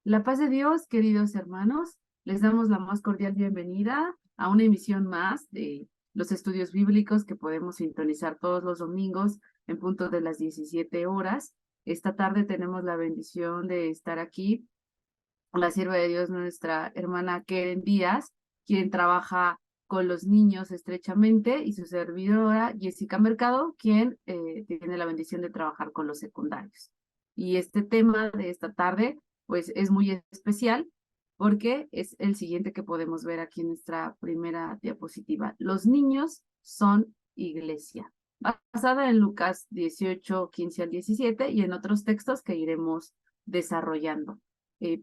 La paz de Dios, queridos hermanos, les damos la más cordial bienvenida a una emisión más de los estudios bíblicos que podemos sintonizar todos los domingos en punto de las 17 horas. Esta tarde tenemos la bendición de estar aquí con la sierva de Dios, nuestra hermana Keren Díaz, quien trabaja con los niños estrechamente, y su servidora Jessica Mercado, quien tiene la bendición de trabajar con los secundarios. Y este tema de esta tarde, pues es muy especial porque es el siguiente que podemos ver aquí en nuestra primera diapositiva. Los niños son iglesia, basada en Lucas 18, 15 al 17 y en otros textos que iremos desarrollando.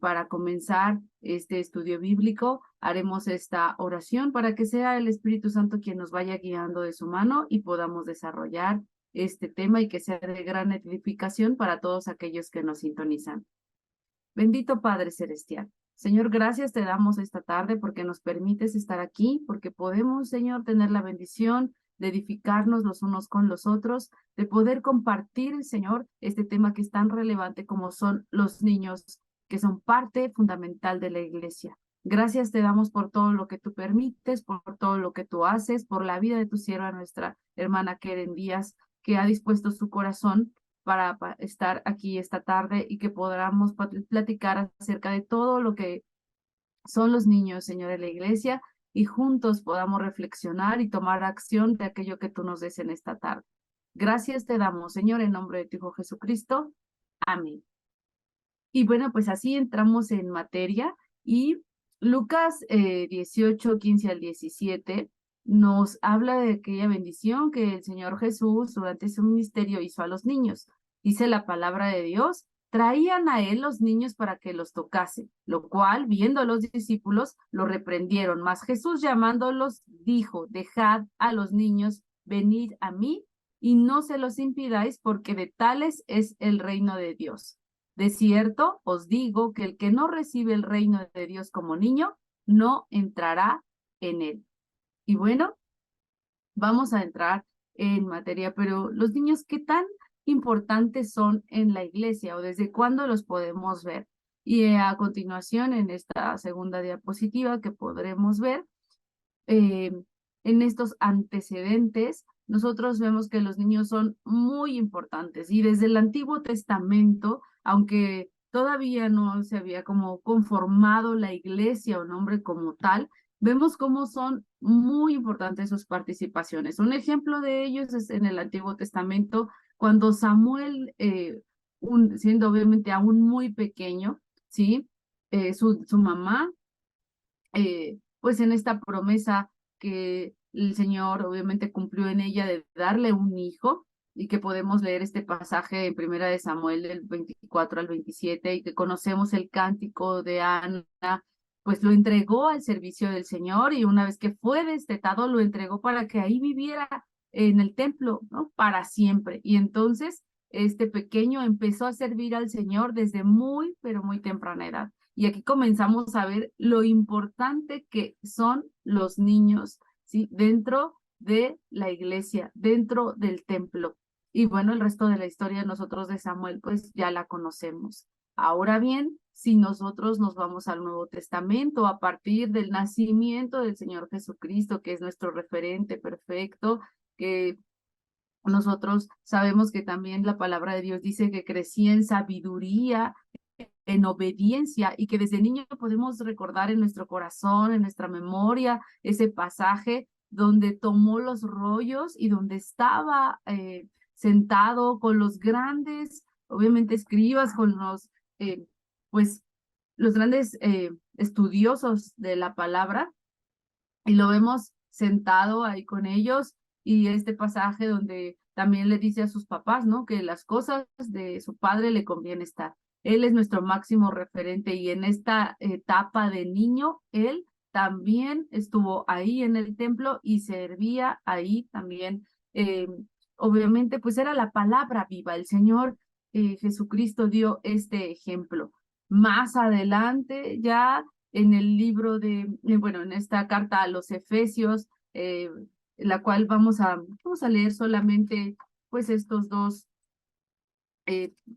Para comenzar este estudio bíblico, haremos esta oración para que sea el Espíritu Santo quien nos vaya guiando de su mano y podamos desarrollar este tema y que sea de gran edificación para todos aquellos que nos sintonizan. Bendito Padre Celestial. Señor, gracias te damos esta tarde porque nos permites estar aquí, porque podemos, Señor, tener la bendición de edificarnos los unos con los otros, de poder compartir, Señor, este tema que es tan relevante como son los niños, que son parte fundamental de la iglesia. Gracias te damos por todo lo que tú permites, por todo lo que tú haces, por la vida de tu sierva, nuestra hermana Keren Díaz, que ha dispuesto su corazón para estar aquí esta tarde y que podamos platicar acerca de todo lo que son los niños, Señor, de la iglesia, y juntos podamos reflexionar y tomar acción de aquello que tú nos des en esta tarde. Gracias te damos, Señor, en nombre de tu Hijo Jesucristo. Amén. Y bueno, pues así entramos en materia y Lucas 18, 15 al 17 nos habla de aquella bendición que el Señor Jesús durante su ministerio hizo a los niños. Dice la palabra de Dios, traían a él los niños para que los tocase, lo cual, viendo a los discípulos, lo reprendieron. Mas Jesús llamándolos dijo, dejad a los niños venir a mí y no se los impidáis, porque de tales es el reino de Dios. De cierto, os digo que el que no recibe el reino de Dios como niño, no entrará en él. Y bueno, vamos a entrar en materia, pero los niños, ¿qué tan importantes son en la iglesia o desde cuándo los podemos ver? Y a continuación, en esta segunda diapositiva que podremos ver, eh, en estos antecedentes, nosotros vemos que los niños son muy importantes y desde el Antiguo Testamento, aunque todavía no se había como conformado la iglesia o nombre como tal, vemos cómo son muy importantes sus participaciones. Un ejemplo de ellos es en el Antiguo Testamento, cuando Samuel, siendo obviamente aún muy pequeño, ¿sí? Su mamá pues en esta promesa que el Señor obviamente cumplió en ella de darle un hijo, y que podemos leer este pasaje en Primera de Samuel del 24 al 27 y que conocemos el cántico de Ana, pues lo entregó al servicio del Señor, y una vez que fue destetado lo entregó para que ahí viviera en el templo, ¿no? Para siempre. Y entonces este pequeño empezó a servir al Señor desde muy, pero muy temprana edad. Y aquí comenzamos a ver lo importante que son los niños, ¿sí? Dentro de la iglesia, dentro del templo. Y bueno, el resto de la historia nosotros de Samuel, pues ya la conocemos. Ahora bien, si nosotros nos vamos al Nuevo Testamento, a partir del nacimiento del Señor Jesucristo, que es nuestro referente perfecto, que nosotros sabemos que también la palabra de Dios dice que crecía en sabiduría, en obediencia, y que desde niño podemos recordar en nuestro corazón, en nuestra memoria, ese pasaje donde tomó los rollos y donde estaba sentado con los grandes, obviamente escribas, con pues, los grandes estudiosos de la palabra, y lo vemos sentado ahí con ellos, y este pasaje donde también le dice a sus papás, ¿no? Que las cosas de su padre le conviene estar. Él es nuestro máximo referente, y en esta etapa de niño, él también estuvo ahí en el templo y servía ahí también. Obviamente, pues era la palabra viva. El Señor Jesucristo dio este ejemplo. Más adelante, ya en el libro bueno, en esta carta a los Efesios, la cual vamos a leer solamente pues estos dos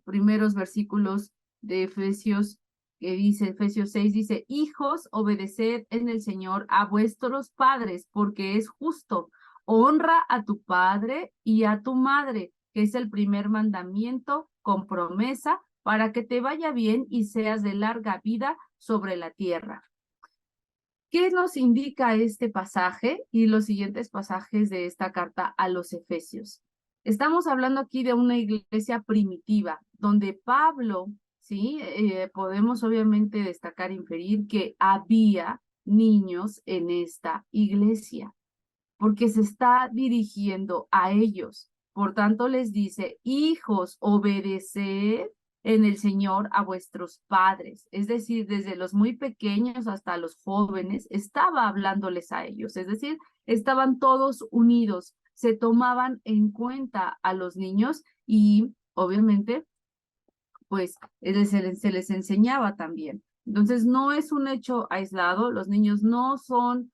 primeros versículos de Efesios, que dice Efesios 6, dice, hijos, obedeced en el Señor a vuestros padres, porque es justo. Honra a tu padre y a tu madre, que es el primer mandamiento con promesa, para que te vaya bien y seas de larga vida sobre la tierra. ¿Qué nos indica este pasaje y los siguientes pasajes de esta carta a los Efesios? Estamos hablando aquí de una iglesia primitiva, donde Pablo, ¿sí? Podemos obviamente destacar, inferir que había niños en esta iglesia, porque se está dirigiendo a ellos. Por tanto, les dice, hijos, obedeced en el Señor a vuestros padres. Es decir, desde los muy pequeños hasta los jóvenes, estaba hablándoles a ellos. Es decir, estaban todos unidos, se tomaban en cuenta a los niños y obviamente, pues se les enseñaba también. Entonces, no es un hecho aislado, los niños no son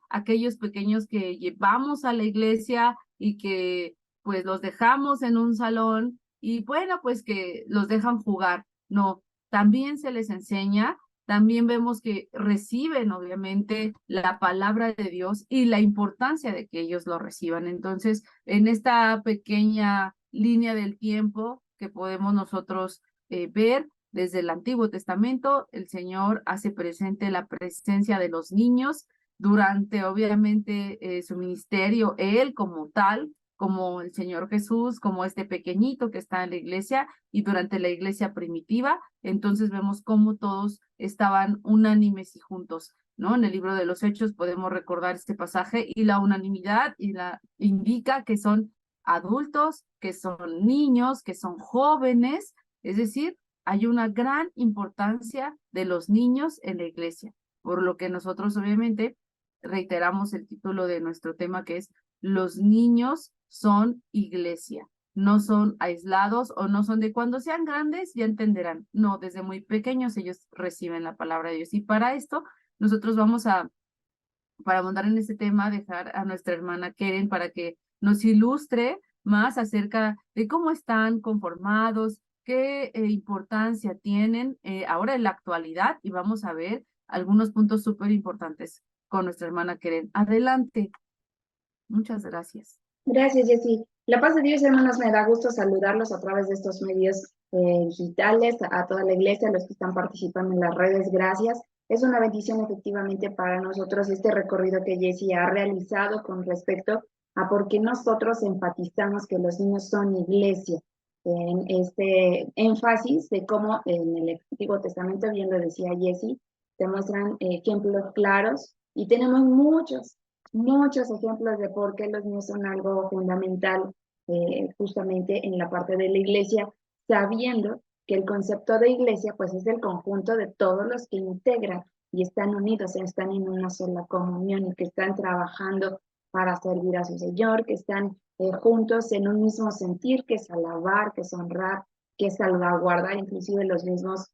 aquellos pequeños que llevamos a la iglesia y que pues los dejamos en un salón y bueno, pues que los dejan jugar. No, también se les enseña, también vemos que reciben obviamente la palabra de Dios y la importancia de que ellos lo reciban. Entonces, en esta pequeña línea del tiempo que podemos nosotros ver, desde el Antiguo Testamento, el Señor hace presente la presencia de los niños durante, obviamente, su ministerio, Él como tal, como el Señor Jesús, como este pequeñito que está en la iglesia y durante la iglesia primitiva. Entonces vemos cómo todos estaban unánimes y juntos, ¿no? En el libro de los Hechos podemos recordar este pasaje y la unanimidad y la indica que son adultos, que son niños, que son jóvenes, es decir, hay una gran importancia de los niños en la iglesia, por lo que nosotros obviamente reiteramos el título de nuestro tema, que es los niños son iglesia, no son aislados o no son de cuando sean grandes ya entenderán, no, desde muy pequeños ellos reciben la palabra de Dios y para esto nosotros vamos a, para abundar en este tema, dejar a nuestra hermana Keren para que nos ilustre más acerca de cómo están conformados, qué importancia tienen ahora en la actualidad y vamos a ver algunos puntos súper importantes con nuestra hermana Keren. Adelante. Muchas gracias. Gracias, Jessy. La paz de Dios, hermanos, me da gusto saludarlos a través de estos medios digitales, a toda la iglesia, a los que están participando en las redes, gracias. Es una bendición efectivamente para nosotros este recorrido que Jessy ha realizado con respecto a por qué nosotros enfatizamos que los niños son iglesia. En este énfasis de cómo en el Antiguo Testamento, bien lo decía Jessy, te muestran ejemplos claros y tenemos muchos ejemplos de por qué los niños son algo fundamental justamente en la parte de la iglesia, sabiendo que el concepto de iglesia pues es el conjunto de todos los que integran y están unidos, están en una sola comunión y que están trabajando para servir a su Señor, que están juntos en un mismo sentir, que es alabar, que es honrar, que es salvaguardar inclusive los mismos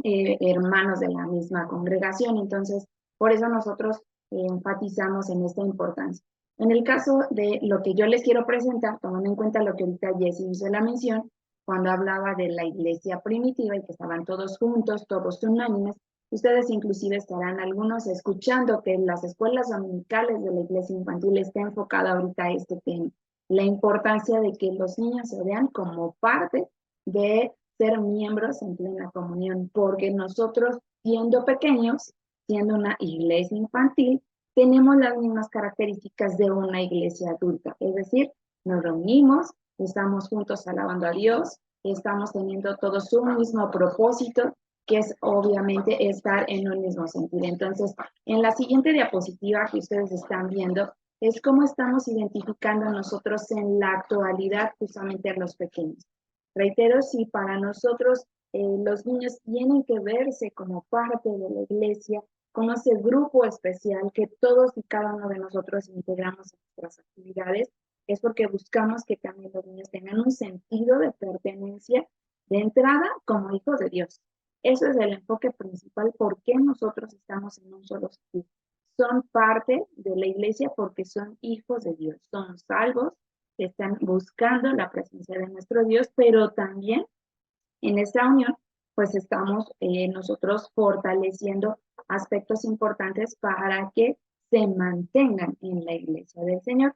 hermanos de la misma congregación. Entonces, por eso nosotros enfatizamos en esta importancia. En el caso de lo que yo les quiero presentar, tomando en cuenta lo que ahorita Jessy hizo la mención, cuando hablaba de la iglesia primitiva y que estaban todos juntos, todos unánimes, ustedes inclusive estarán algunos escuchando que en las escuelas dominicales de la iglesia infantil está enfocada ahorita este tema, la importancia de que los niños se vean como parte de ser miembros en plena comunión, porque nosotros, siendo pequeños, siendo una iglesia infantil, tenemos las mismas características de una iglesia adulta, es decir, nos reunimos, estamos juntos alabando a Dios, estamos teniendo todos un mismo propósito, que es obviamente estar en un mismo sentido. Entonces, en la siguiente diapositiva que ustedes están viendo, es cómo estamos identificando nosotros en la actualidad justamente a los pequeños. Reitero, si para nosotros los niños tienen que verse como parte de la iglesia, con ese grupo especial que todos y cada uno de nosotros integramos en nuestras actividades, es porque buscamos que también los niños tengan un sentido de pertenencia de entrada como hijos de Dios. Eso es el enfoque principal, por qué nosotros estamos en un solo sentido. Son parte de la iglesia porque son hijos de Dios, son salvos, que están buscando la presencia de nuestro Dios, pero también en esta unión pues estamos nosotros fortaleciendo aspectos importantes para que se mantengan en la iglesia del Señor.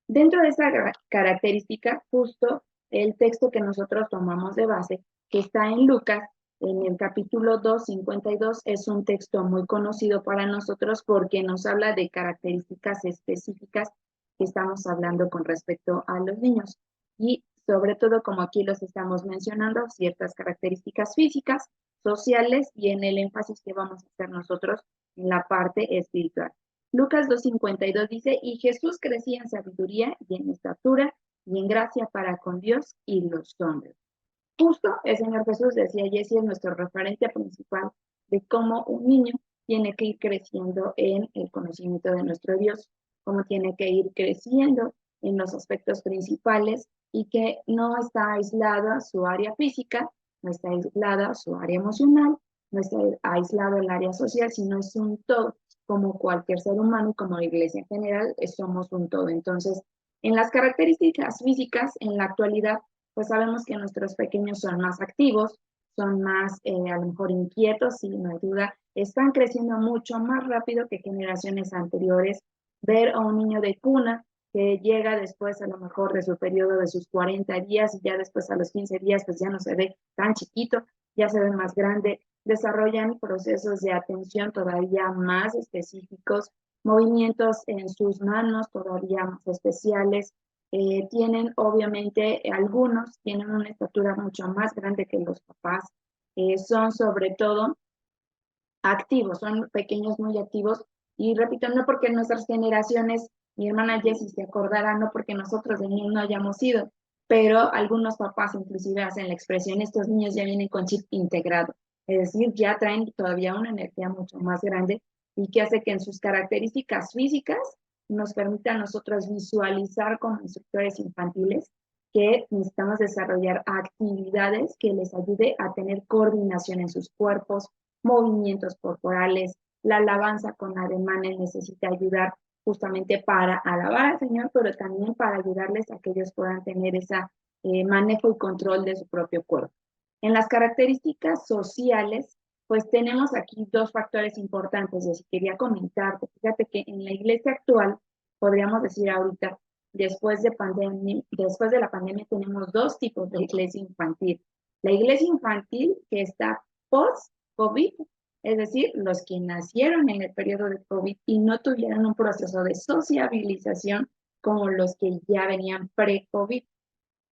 Dentro de esa característica, justo el texto que nosotros tomamos de base, que está en Lucas, en el capítulo 2, 52, es un texto muy conocido para nosotros porque nos habla de características específicas que estamos hablando con respecto a los niños. Y sobre todo, como aquí los estamos mencionando, ciertas características físicas, sociales y en el énfasis que vamos a hacer nosotros en la parte espiritual. Lucas 2:52 dice, y Jesús crecía en sabiduría y en estatura y en gracia para con Dios y los hombres. Justo el Señor Jesús, decía Jessie, es nuestro referente principal de cómo un niño tiene que ir creciendo en el conocimiento de nuestro Dios, cómo tiene que ir creciendo en los aspectos principales y que no está aislada su área física, no está aislada su área emocional, no está aislado el área social, sino es un todo, como cualquier ser humano y como la iglesia en general, somos un todo. Entonces, en las características físicas, en la actualidad, pues sabemos que nuestros pequeños son más activos, son más a lo mejor inquietos, sin duda, están creciendo mucho más rápido que generaciones anteriores. Ver a un niño de cuna que llega después a lo mejor de su periodo de sus 40 días y ya después a los 15 días pues ya no se ve tan chiquito, ya se ve más grande, desarrollan procesos de atención todavía más específicos, movimientos en sus manos todavía más especiales, tienen obviamente algunos, tienen una estatura mucho más grande que los papás, son sobre todo activos, son pequeños muy activos y repito, no porque nuestras generaciones, mi hermana Jessie se acordará, no porque nosotros de niños no hayamos ido, pero algunos papás inclusive hacen la expresión, estos niños ya vienen con chip integrado, es decir, ya traen todavía una energía mucho más grande y que hace que en sus características físicas nos permita a nosotros visualizar como instructores infantiles que necesitamos desarrollar actividades que les ayude a tener coordinación en sus cuerpos, movimientos corporales, la alabanza con ademanes necesita ayudar justamente para alabar al Señor, pero también para ayudarles a que ellos puedan tener ese manejo y control de su propio cuerpo. En las características sociales, pues tenemos aquí dos factores importantes, y quería comentarte. Fíjate que en la iglesia actual, podríamos decir ahorita, después de la pandemia tenemos dos tipos de iglesia infantil. La iglesia infantil que está post-COVID, es decir, los que nacieron en el periodo de COVID y no tuvieron un proceso de sociabilización como los que ya venían pre-COVID.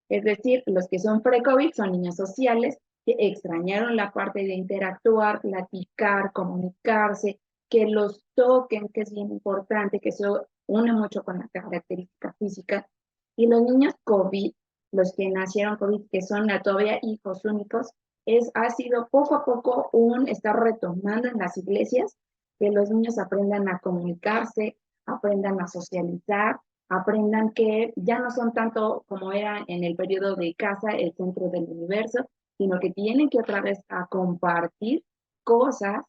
Es decir, los que son pre-COVID son niños sociales que extrañaron la parte de interactuar, platicar, comunicarse, que los toquen, que es bien importante, que eso une mucho con la característica física. Y los niños COVID, los que nacieron COVID, que son todavía hijos únicos, ha sido poco a poco estar retomando en las iglesias que los niños aprendan a comunicarse, aprendan a socializar, aprendan que ya no son tanto como era en el periodo de casa el centro del universo, sino que tienen que otra vez a compartir cosas.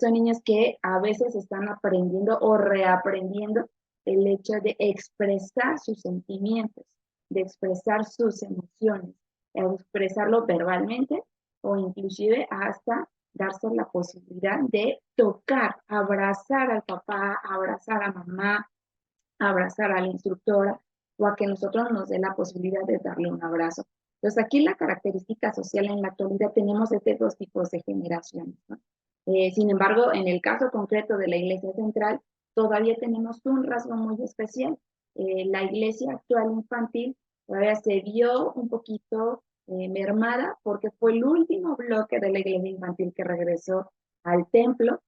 Son niños que a veces están aprendiendo o reaprendiendo el hecho de expresar sus sentimientos, de expresar sus emociones, de expresarlo verbalmente o inclusive hasta darse la posibilidad de tocar, abrazar al papá, abrazar a mamá, abrazar a la instructora o a que nosotros nos dé la posibilidad de darle un abrazo. Entonces aquí la característica social en la actualidad tenemos estos dos tipos de generaciones, ¿no? Sin embargo, en el caso concreto de la Iglesia Central, todavía tenemos un rasgo muy especial. La Iglesia actual infantil todavía se vio un poquito mermada porque fue el último bloque de la Iglesia infantil que regresó al templo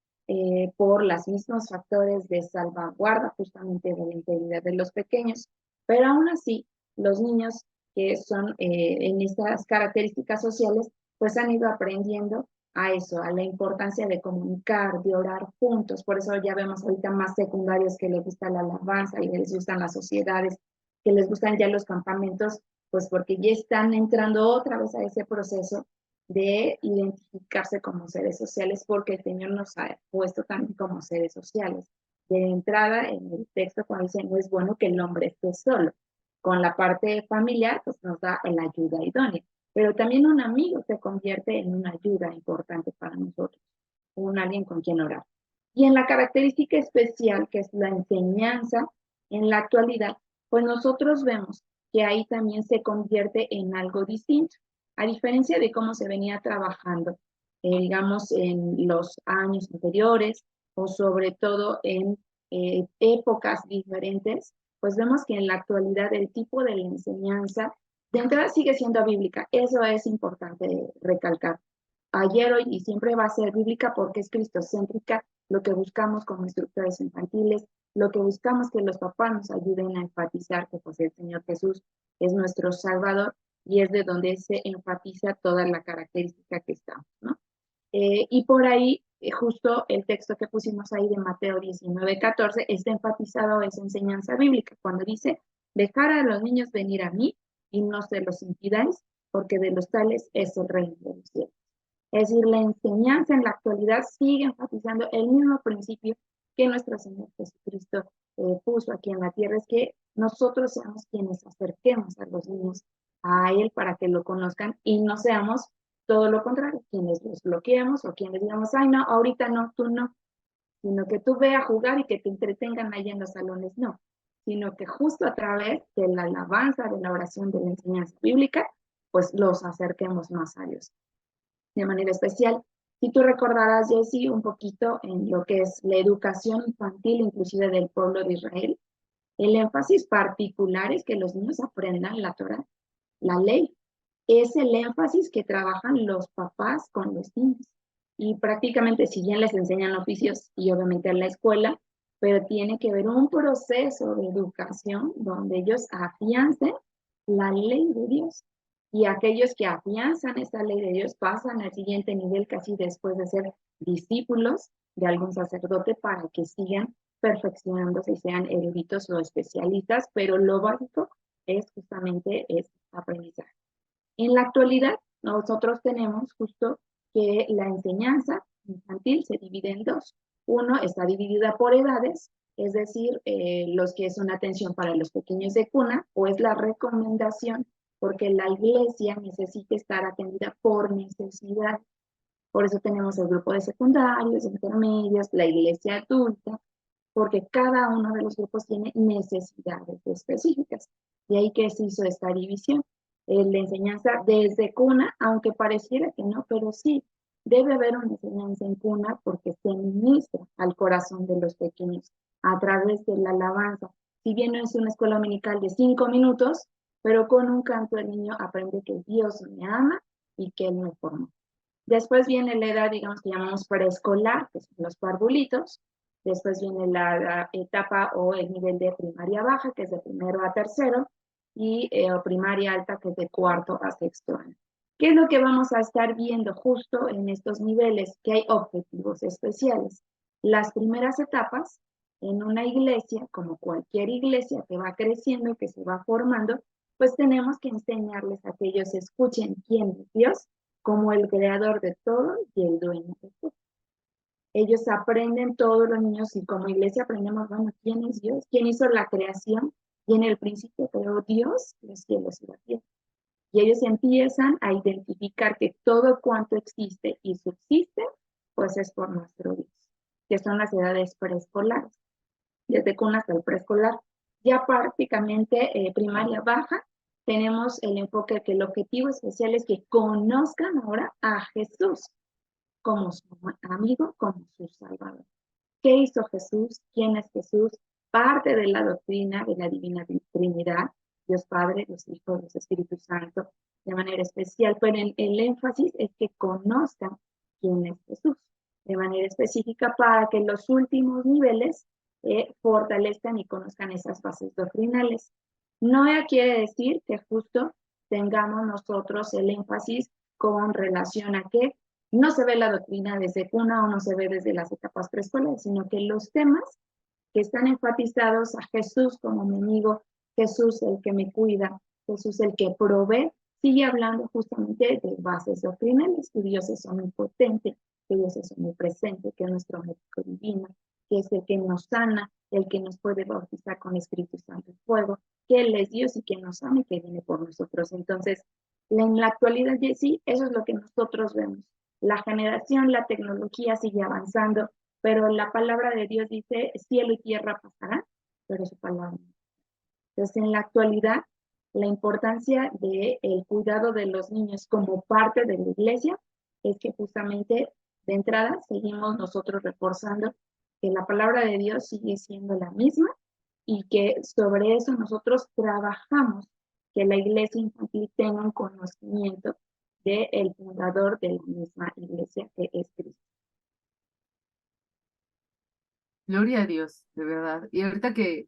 por los mismos factores de salvaguarda justamente de la integridad de los pequeños. Pero aún así, los niños que son en estas características sociales, pues han ido aprendiendo a eso, a la importancia de comunicar, de orar juntos. Por eso ya vemos ahorita más secundarios que les gusta la alabanza y les gustan las sociedades, que les gustan ya los campamentos, pues porque ya están entrando otra vez a ese proceso de identificarse como seres sociales, porque el Señor nos ha puesto también como seres sociales. De entrada, en el texto, cuando dice, no es bueno que el hombre esté solo. Con la parte familiar, pues nos da la ayuda idónea. pero también un amigo se convierte en una ayuda importante para nosotros, un alguien con quien orar. Y en la característica especial que es la enseñanza en la actualidad, pues nosotros vemos que ahí también se convierte en algo distinto, a diferencia de cómo se venía trabajando, digamos, en los años anteriores o sobre todo en épocas diferentes, pues vemos que en la actualidad el tipo de la enseñanza de entrada sigue siendo bíblica, eso es importante recalcar. Ayer, hoy y siempre va a ser bíblica porque es cristocéntrica, lo que buscamos como instructores infantiles, lo que buscamos que los papás nos ayuden a enfatizar que pues el Señor Jesús es nuestro Salvador y es de donde se enfatiza toda la característica que estamos, ¿no? Y por ahí, justo el texto que pusimos ahí de Mateo 19:14 está enfatizado esa enseñanza bíblica, cuando dice, dejar a los niños venir a mí y no se los impidáis, porque de los tales es el reino de los cielos. Es decir, la enseñanza en la actualidad sigue enfatizando el mismo principio que nuestro Señor Jesucristo puso aquí en la tierra, es que nosotros seamos quienes acerquemos a los niños a Él para que lo conozcan y no seamos todo lo contrario, quienes los bloqueemos o quienes digamos, ay, no, ahorita no, tú no, sino que tú ve a jugar y que te entretengan ahí en los salones, no, sino que justo a través de la alabanza, de la oración, de la enseñanza bíblica, pues los acerquemos más a Dios. De manera especial, si tú recordarás, Jessy, un poquito en lo que es la educación infantil, inclusive del pueblo de Israel, el énfasis particular es que los niños aprendan la Torah, la ley. Es el énfasis que trabajan los papás con los niños. Y prácticamente, si bien les enseñan oficios y obviamente en la escuela, pero tiene que haber un proceso de educación donde ellos afiancen la ley de Dios. Y aquellos que afianzan esa ley de Dios pasan al siguiente nivel casi después de ser discípulos de algún sacerdote para que sigan perfeccionándose y sean eruditos o especialistas, pero lo básico es justamente este aprendizaje. En la actualidad, nosotros tenemos justo que la enseñanza infantil se divide en dos. Uno está dividida por edades, es decir, los que es una atención para los pequeños de cuna, o es la recomendación, porque la iglesia necesita estar atendida por necesidad. Por eso tenemos el grupo de secundarios, intermedios, la iglesia adulta, porque cada uno de los grupos tiene necesidades específicas. De ahí que se hizo esta división. La enseñanza desde cuna, aunque pareciera que no, pero sí, debe haber una enseñanza en cuna porque se ministra al corazón de los pequeños a través de la alabanza. Si bien no es una escuela dominical de 5 minutos, pero con un canto el niño aprende que Dios me ama y que Él me formó. Después viene la edad, digamos, que llamamos preescolar, que son los parvulitos. Después viene la etapa o el nivel de primaria baja, que es de primero a tercero, y primaria alta, que es de cuarto a sexto año. ¿Qué es lo que vamos a estar viendo justo en estos niveles? Que hay objetivos especiales. Las primeras etapas en una iglesia, como cualquier iglesia que va creciendo y que se va formando, pues tenemos que enseñarles a que ellos escuchen quién es Dios como el creador de todo y el dueño de todo. Ellos aprenden, todos los niños, y como iglesia aprendemos, bueno, ¿quién es Dios? ¿Quién hizo la creación? Y en el principio creó Dios los cielos y la tierra. Y ellos empiezan a identificar que todo cuanto existe y subsiste, pues es por nuestro Dios, que son las edades preescolares, desde cuna hasta el preescolar. Ya prácticamente primaria baja, tenemos el enfoque que el objetivo especial es que conozcan ahora a Jesús como su amigo, como su Salvador. ¿Qué hizo Jesús? ¿Quién es Jesús? Parte de la doctrina de la Divina Trinidad, Dios Padre, Dios Hijo, Dios Espíritu Santo, de manera especial, pero el énfasis es que conozcan quién es Jesús, de manera específica para que en los últimos niveles fortalezcan y conozcan esas bases doctrinales. No quiere decir que justo tengamos nosotros el énfasis con relación a que no se ve la doctrina desde cuna o no se ve desde las etapas preescolares, sino que los temas que están enfatizados a Jesús como mi amigo, Jesús el que me cuida, Jesús el que provee, sigue hablando justamente de bases doctrinales, que Dios es omnipotente, que Dios es omnipresente, que es nuestro médico divino, que es el que nos sana, el que nos puede bautizar con Espíritu Santo y fuego, que Él es Dios y que nos ama y que viene por nosotros. Entonces, En la actualidad, sí, eso es lo que nosotros vemos. La generación, la tecnología sigue avanzando, pero la palabra de Dios dice, cielo y tierra pasarán, pero su palabra no. Entonces, en la actualidad, la importancia del cuidado de los niños como parte de la iglesia es que justamente de entrada seguimos nosotros reforzando que la palabra de Dios sigue siendo la misma y que sobre eso nosotros trabajamos, que la iglesia infantil tenga un conocimiento del fundador de la misma iglesia que es Cristo. Gloria a Dios, de verdad. Y ahorita que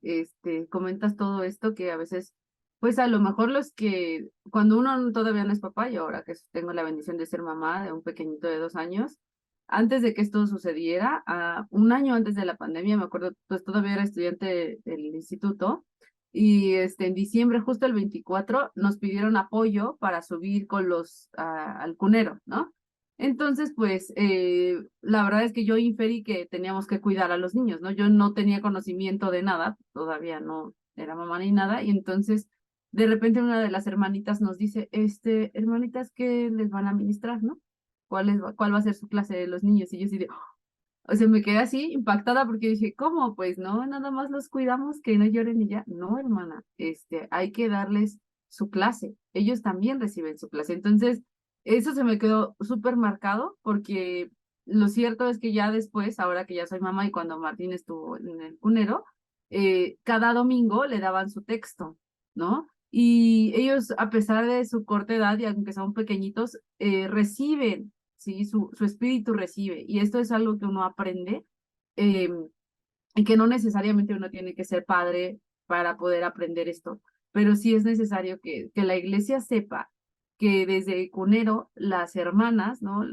comentas todo esto, que a veces, pues a lo mejor los que, cuando uno todavía no es papá, y ahora que tengo la bendición de ser mamá de un pequeñito de 2 años, antes de que esto sucediera, un año antes de la pandemia, me acuerdo, pues todavía era estudiante del instituto, y en diciembre, justo el 24, nos pidieron apoyo para subir con los al cunero, ¿no? Entonces, pues, la verdad es que yo inferí que teníamos que cuidar a los niños, ¿no? Yo no tenía conocimiento de nada, todavía no era mamá ni nada, y entonces, de repente una de las hermanitas nos dice, hermanitas, ¿qué les van a administrar, no? ¿Cuál va a ser su clase de los niños? Y yo así de, o sea, me quedé así impactada porque dije, ¿cómo? Pues no, nada más los cuidamos, que no lloren y ya. No, hermana, hay que darles su clase. Ellos también reciben su clase. Entonces, eso se me quedó súper marcado porque lo cierto es que ya después, ahora que ya soy mamá y cuando Martín estuvo en el cunero, cada domingo le daban su texto, ¿no? Y ellos, a pesar de su corta edad y aunque son pequeñitos, reciben, ¿sí? Su espíritu recibe. Y esto es algo que uno aprende eh, y que no necesariamente uno tiene que ser padre para poder aprender esto, pero sí es necesario que la iglesia sepa que desde cunero las hermanas, ¿no?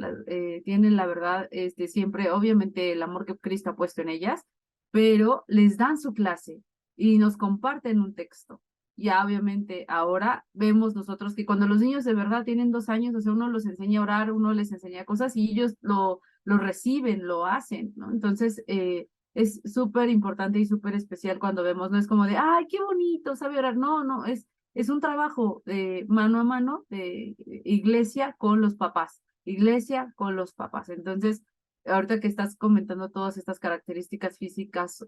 Tienen la verdad, siempre, obviamente, el amor que Cristo ha puesto en ellas, pero les dan su clase y nos comparten un texto. Ya obviamente ahora vemos nosotros que cuando los niños de verdad tienen 2 años, o sea, uno los enseña a orar, uno les enseña cosas y ellos lo reciben, lo hacen, ¿no? Entonces, es súper importante y súper especial cuando vemos, no es como de, ay, qué bonito, sabe orar, no, no, es un trabajo de mano a mano de iglesia con los papás, iglesia con los papás. Entonces, ahorita que estás comentando todas estas características físicas,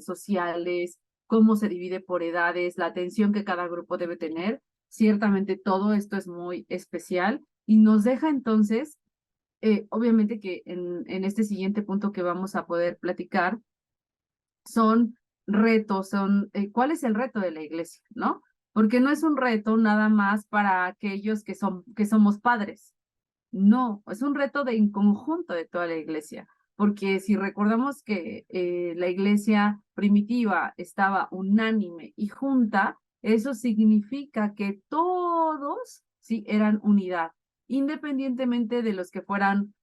sociales, cómo se divide por edades, la atención que cada grupo debe tener, ciertamente todo esto es muy especial y nos deja entonces obviamente que en este siguiente punto que vamos a poder platicar son retos, ¿cuál es el reto de la iglesia, no? Porque no es un reto nada más para aquellos que somos padres, no, es un reto de en conjunto de toda la iglesia, porque si recordamos que la iglesia primitiva estaba unánime y junta, eso significa que todos, sí, eran unidad, independientemente de los que fueran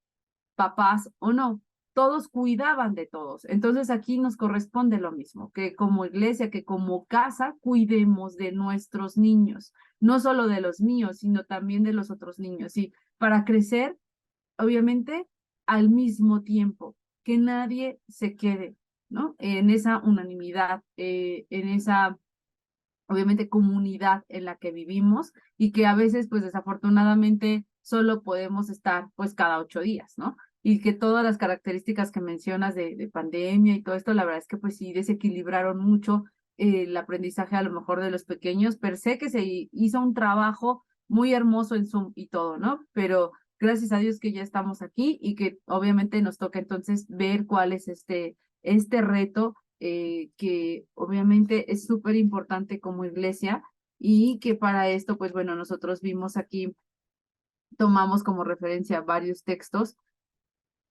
papás o no, todos cuidaban de todos. Entonces aquí nos corresponde lo mismo, que como iglesia, que como casa, cuidemos de nuestros niños, no solo de los míos, sino también de los otros niños, y para crecer, obviamente, al mismo tiempo, que nadie se quede, ¿no? En esa unanimidad, en esa obviamente comunidad en la que vivimos y que a veces pues desafortunadamente solo podemos estar pues cada 8 días, ¿no? Y que todas las características que mencionas de pandemia y todo esto, la verdad es que pues sí desequilibraron mucho el aprendizaje a lo mejor de los pequeños, per se que se hizo un trabajo muy hermoso en Zoom y todo, ¿no? Pero gracias a Dios que ya estamos aquí y que obviamente nos toca entonces ver cuál es este reto que obviamente es súper importante como iglesia y que para esto, pues bueno, nosotros vimos aquí, tomamos como referencia varios textos,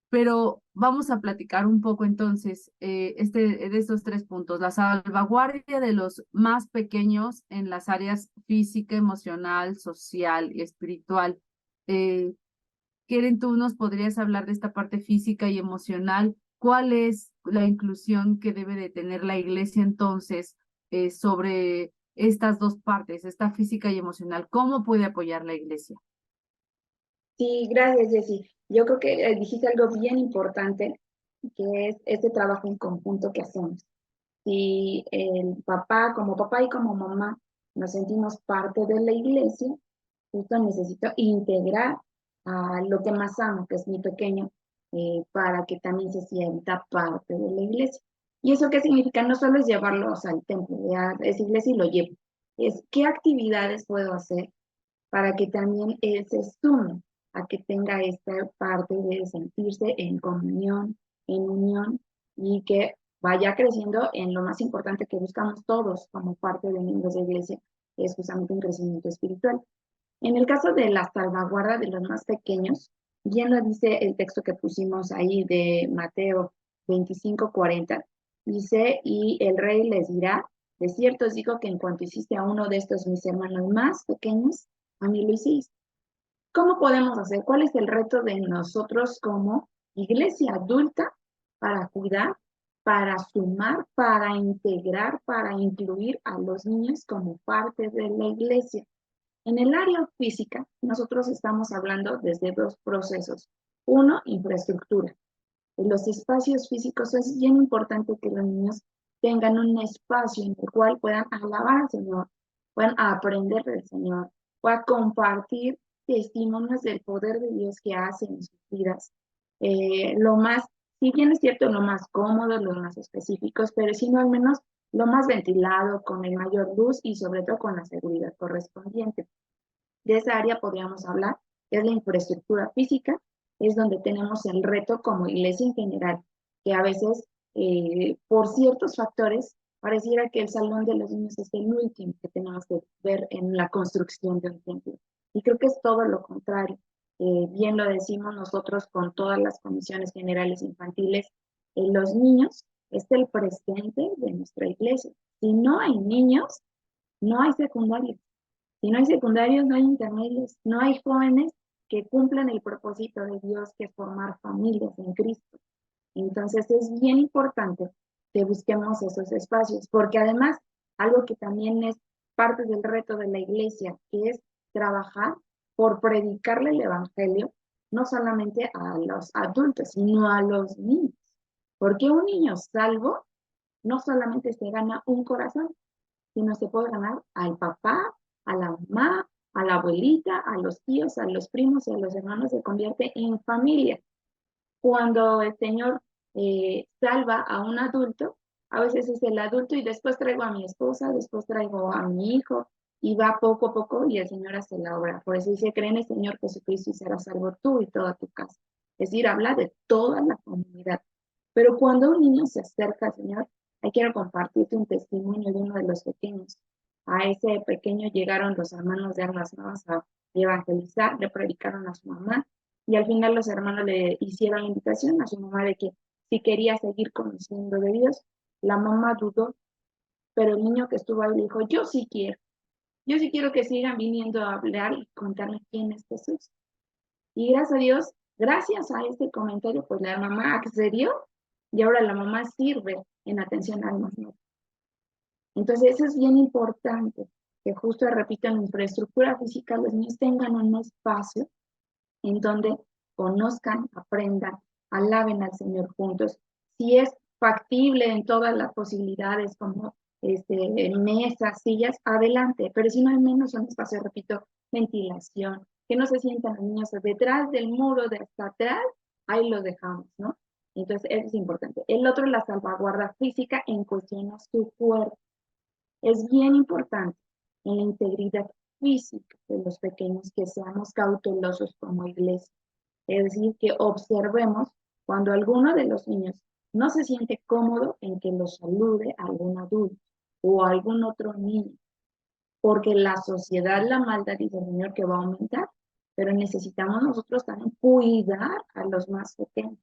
pero vamos a platicar un poco entonces de estos 3 puntos, la salvaguardia de los más pequeños en las áreas física, emocional, social y espiritual. Eh, Keren, tú nos podrías hablar de esta parte física y emocional. ¿Cuál es la inclusión que debe de tener la iglesia entonces sobre estas dos partes, esta física y emocional? ¿Cómo puede apoyar la iglesia? Sí, gracias, Jessy. Yo creo que dijiste algo bien importante, que es este trabajo en conjunto que hacemos. Si el papá, como papá y como mamá, nos sentimos parte de la iglesia, Justo necesito integrar a lo que más amo, que es mi pequeño, para que también se sienta parte de la iglesia. ¿Y eso qué significa? No solo es llevarlos al templo, ya es iglesia y lo llevo. Es qué actividades puedo hacer para que también él se sume a que tenga esta parte de sentirse en comunión, en unión y que vaya creciendo en lo más importante que buscamos todos como parte de miembros de iglesia, es justamente un crecimiento espiritual. En el caso de la salvaguarda de los más pequeños, bien lo dice el texto que pusimos ahí de Mateo 25:40, dice, y el rey les dirá, de cierto os digo que en cuanto hiciste a uno de estos mis hermanos más pequeños, a mí lo hiciste. ¿Cómo podemos hacer? ¿Cuál es el reto de nosotros como iglesia adulta para cuidar, para sumar, para integrar, para incluir a los niños como parte de la iglesia? En el área física, nosotros estamos hablando desde dos procesos. Uno, infraestructura. En los espacios físicos es bien importante que los niños tengan un espacio en el cual puedan alabar al Señor, puedan aprender del Señor, puedan compartir testimonios del poder de Dios que hace en sus vidas. Lo más, si bien es cierto, lo más cómodo, lo más específicos, pero sino al menos lo más ventilado, con el mayor luz y sobre todo con la seguridad correspondiente. De esa área podríamos hablar, que es la infraestructura física, es donde tenemos el reto como iglesia en general, que a veces por ciertos factores pareciera que el salón de los niños es el último que tenemos que ver en la construcción de un templo. Y creo que es todo lo contrario. Bien lo decimos nosotros con todas las comisiones generales infantiles, los niños es el presente de nuestra iglesia. Si no hay niños, no hay secundarios. Si no hay secundarios, no hay intermedios, no hay jóvenes que cumplan el propósito de Dios, que es formar familias en Cristo. Entonces es bien importante que busquemos esos espacios, porque además algo que también es parte del reto de la iglesia, que es trabajar por predicarle el evangelio, no solamente a los adultos, sino a los niños. Porque un niño salvo no solamente se gana un corazón, sino se puede ganar al papá, a la mamá, a la abuelita, a los tíos, a los primos y a los hermanos, se convierte en familia. Cuando el Señor salva a un adulto, a veces es el adulto y después traigo a mi esposa, después traigo a mi hijo y va poco a poco y el Señor hace la obra. Por eso dice, cree en el Señor Jesucristo y serás salvo tú y toda tu casa. Es decir, habla de toda la comunidad. Pero cuando un niño se acerca al Señor, ahí quiero compartirte un testimonio de uno de los pequeños. A ese pequeño llegaron los hermanos de Armas Nuevas a evangelizar, le predicaron a su mamá y al final los hermanos le hicieron la invitación a su mamá de que si quería seguir conociendo de Dios, la mamá dudó, pero el niño que estuvo ahí le dijo, yo sí quiero que sigan viniendo a hablar y contarme quién es Jesús. Y gracias a Dios, gracias a este comentario, pues la mamá accedió y ahora la mamá sirve en atención a almas nuevas. Entonces eso es bien importante, que justo, repito, en infraestructura física los niños tengan un espacio en donde conozcan, aprendan, alaben al Señor juntos. Si es factible en todas las posibilidades, como mesas, sillas, adelante, pero si no al menos un espacio, repito, ventilación, que no se sientan los niños detrás del muro de hasta atrás, ahí los dejamos, ¿no? Entonces, eso es importante. El otro, la salvaguarda física en cuestión a su cuerpo. Es bien importante en la integridad física de los pequeños que seamos cautelosos como iglesia. Es decir, que observemos cuando alguno de los niños no se siente cómodo en que lo salude a algún adulto o a algún otro niño, porque la sociedad, la maldad dice el Señor que va a aumentar, pero necesitamos nosotros también cuidar a los más pequeños.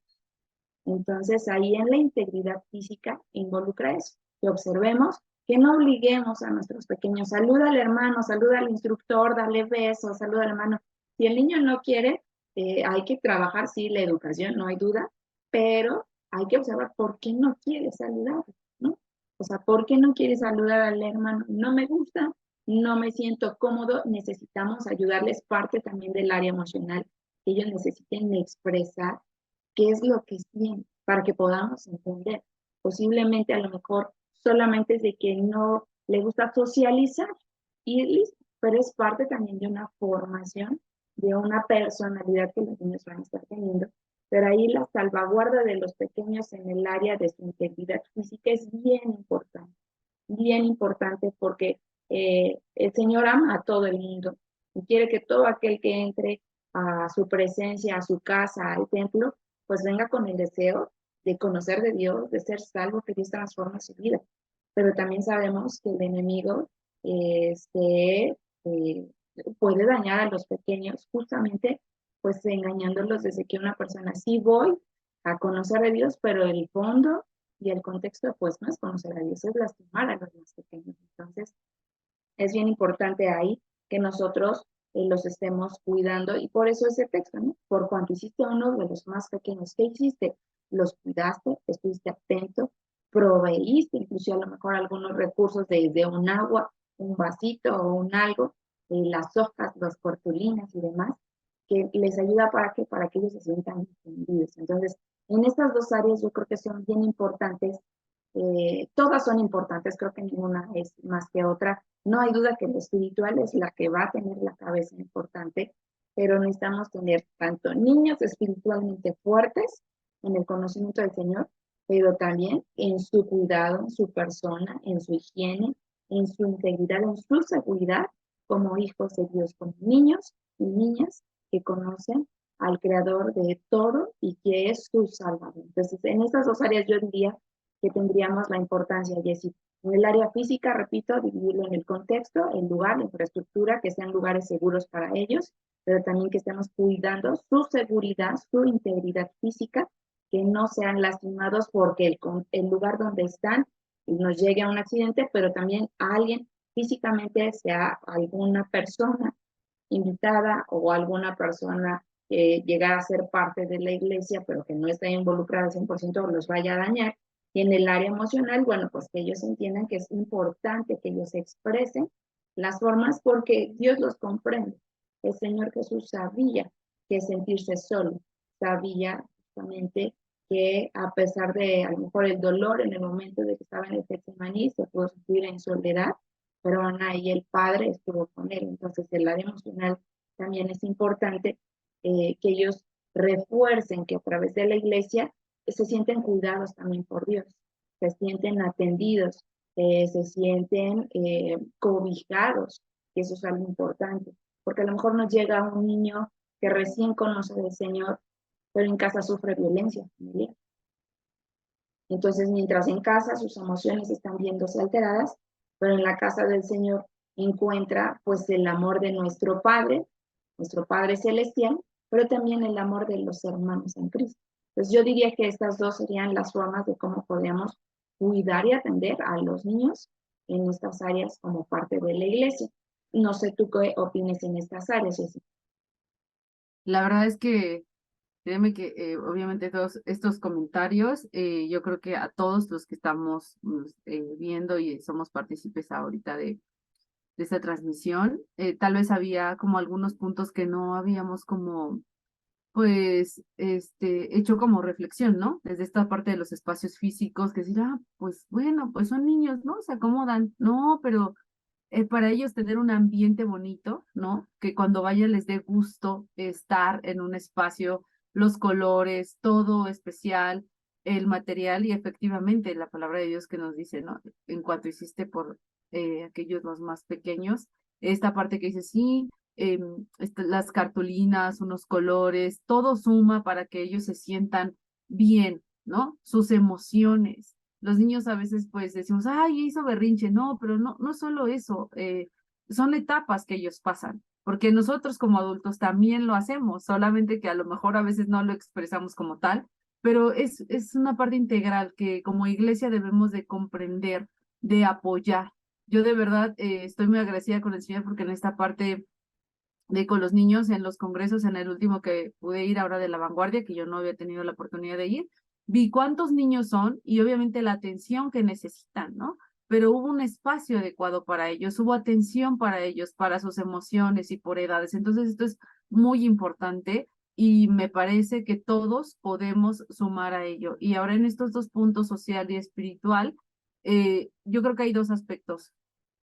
Entonces, ahí en la integridad física involucra eso, que observemos, que no obliguemos a nuestros pequeños, saluda al hermano, saluda al instructor, dale besos, saluda al hermano. Si el niño no quiere, hay que trabajar, sí, la educación, no hay duda, pero hay que observar por qué no quiere saludar, ¿no? O sea, ¿por qué no quiere saludar al hermano? No me gusta, no me siento cómodo, necesitamos ayudarles parte también del área emocional, que ellos necesiten expresar qué es lo que siente para que podamos entender. Posiblemente a lo mejor solamente es de que no le gusta socializar y listo, pero es parte también de una formación, de una personalidad que los niños van a estar teniendo. Pero ahí la salvaguarda de los pequeños en el área de su integridad física es bien importante porque el Señor ama a todo el mundo y quiere que todo aquel que entre a su presencia, a su casa, al templo, pues venga con el deseo de conocer de Dios, de ser salvo, que Dios transforme su vida. Pero también sabemos que el enemigo eh, puede dañar a los pequeños justamente pues engañándolos desde que una persona sí voy a conocer a Dios, pero el fondo y el contexto pues no es conocer a Dios, es lastimar a los más pequeños. Entonces es bien importante ahí que nosotros los estemos cuidando y por eso ese texto, ¿no? Por cuanto hiciste a uno de los más pequeños, ¿qué hiciste? Los cuidaste, estuviste atento, proveíste incluso a lo mejor algunos recursos de un agua, un vasito o un algo, las hojas, las cortulinas y demás, que les ayuda para que ellos se sientan entendidos. Entonces, en estas dos áreas yo creo que son bien importantes, todas son importantes, creo que ninguna es más que otra. No hay duda que lo espiritual es la que va a tener la cabeza importante, pero necesitamos tener tanto niños espiritualmente fuertes en el conocimiento del Señor, pero también en su cuidado, en su persona, en su higiene, en su integridad, en su seguridad como hijos de Dios, como niños y niñas que conocen al creador de todo y que es su salvador. Entonces, en estas dos áreas yo diría que tendríamos la importancia, Jessy. En el área física, repito, dividirlo en el contexto, el lugar, la infraestructura, que sean lugares seguros para ellos, pero también que estemos cuidando su seguridad, su integridad física, que no sean lastimados porque el lugar donde están nos llegue a un accidente, pero también a alguien físicamente, sea alguna persona invitada o alguna persona que llega a ser parte de la iglesia, pero que no está involucrada al 100% los vaya a dañar. Y en el área emocional, bueno, pues que ellos entiendan que es importante que ellos expresen las formas porque Dios los comprende. El Señor Jesús sabía que sentirse solo, sabía justamente que a pesar de a lo mejor el dolor en el momento de que estaba en el Getsemaní, se pudo sentir en soledad, pero Ana y el Padre estuvo con él. Entonces, el área emocional también es importante que ellos refuercen que a través de la iglesia se sienten cuidados también por Dios, se sienten atendidos, se sienten cobijados, que eso es algo importante, porque a lo mejor nos llega un niño que recién conoce del Señor, pero en casa sufre violencia familiar. Entonces, mientras en casa sus emociones están viéndose alteradas, pero en la casa del Señor encuentra pues el amor de nuestro Padre Celestial, pero también el amor de los hermanos en Cristo. Entonces, yo diría que estas dos serían las formas de cómo podríamos cuidar y atender a los niños en estas áreas como parte de la iglesia. No sé tú qué opines en estas áreas, Jessy. La verdad es que créeme que obviamente todos estos comentarios, yo creo que a todos los que estamos viendo y somos partícipes ahorita de esta transmisión, tal vez había como algunos puntos que no habíamos como, pues, hecho como reflexión, ¿no? Desde esta parte de los espacios físicos, que decir, ah, pues bueno, pues son niños, ¿no? Se acomodan, no, pero para ellos tener un ambiente bonito, ¿no? Que cuando vayan les dé gusto estar en un espacio, los colores, todo especial, el material y efectivamente la palabra de Dios que nos dice, ¿no? En cuanto hiciste por aquellos los más pequeños, esta parte que dice, sí, las cartulinas, unos colores, todo suma para que ellos se sientan bien, ¿no? Sus emociones. Los niños a veces pues decimos, ay, hizo berrinche, no, pero no, no solo eso, son etapas que ellos pasan, porque nosotros como adultos también lo hacemos, solamente que a lo mejor a veces no lo expresamos como tal, pero es una parte integral que como iglesia debemos de comprender, de apoyar. Yo de verdad estoy muy agradecida con el Señor porque en esta parte de con los niños en los congresos, en el último que pude ir ahora de la vanguardia, que yo no había tenido la oportunidad de ir, vi cuántos niños son y obviamente la atención que necesitan, ¿no? Pero hubo un espacio adecuado para ellos, hubo atención para ellos, para sus emociones y por edades. Entonces, esto es muy importante y me parece que todos podemos sumar a ello. Y ahora en estos dos puntos, social y espiritual, yo creo que hay dos aspectos,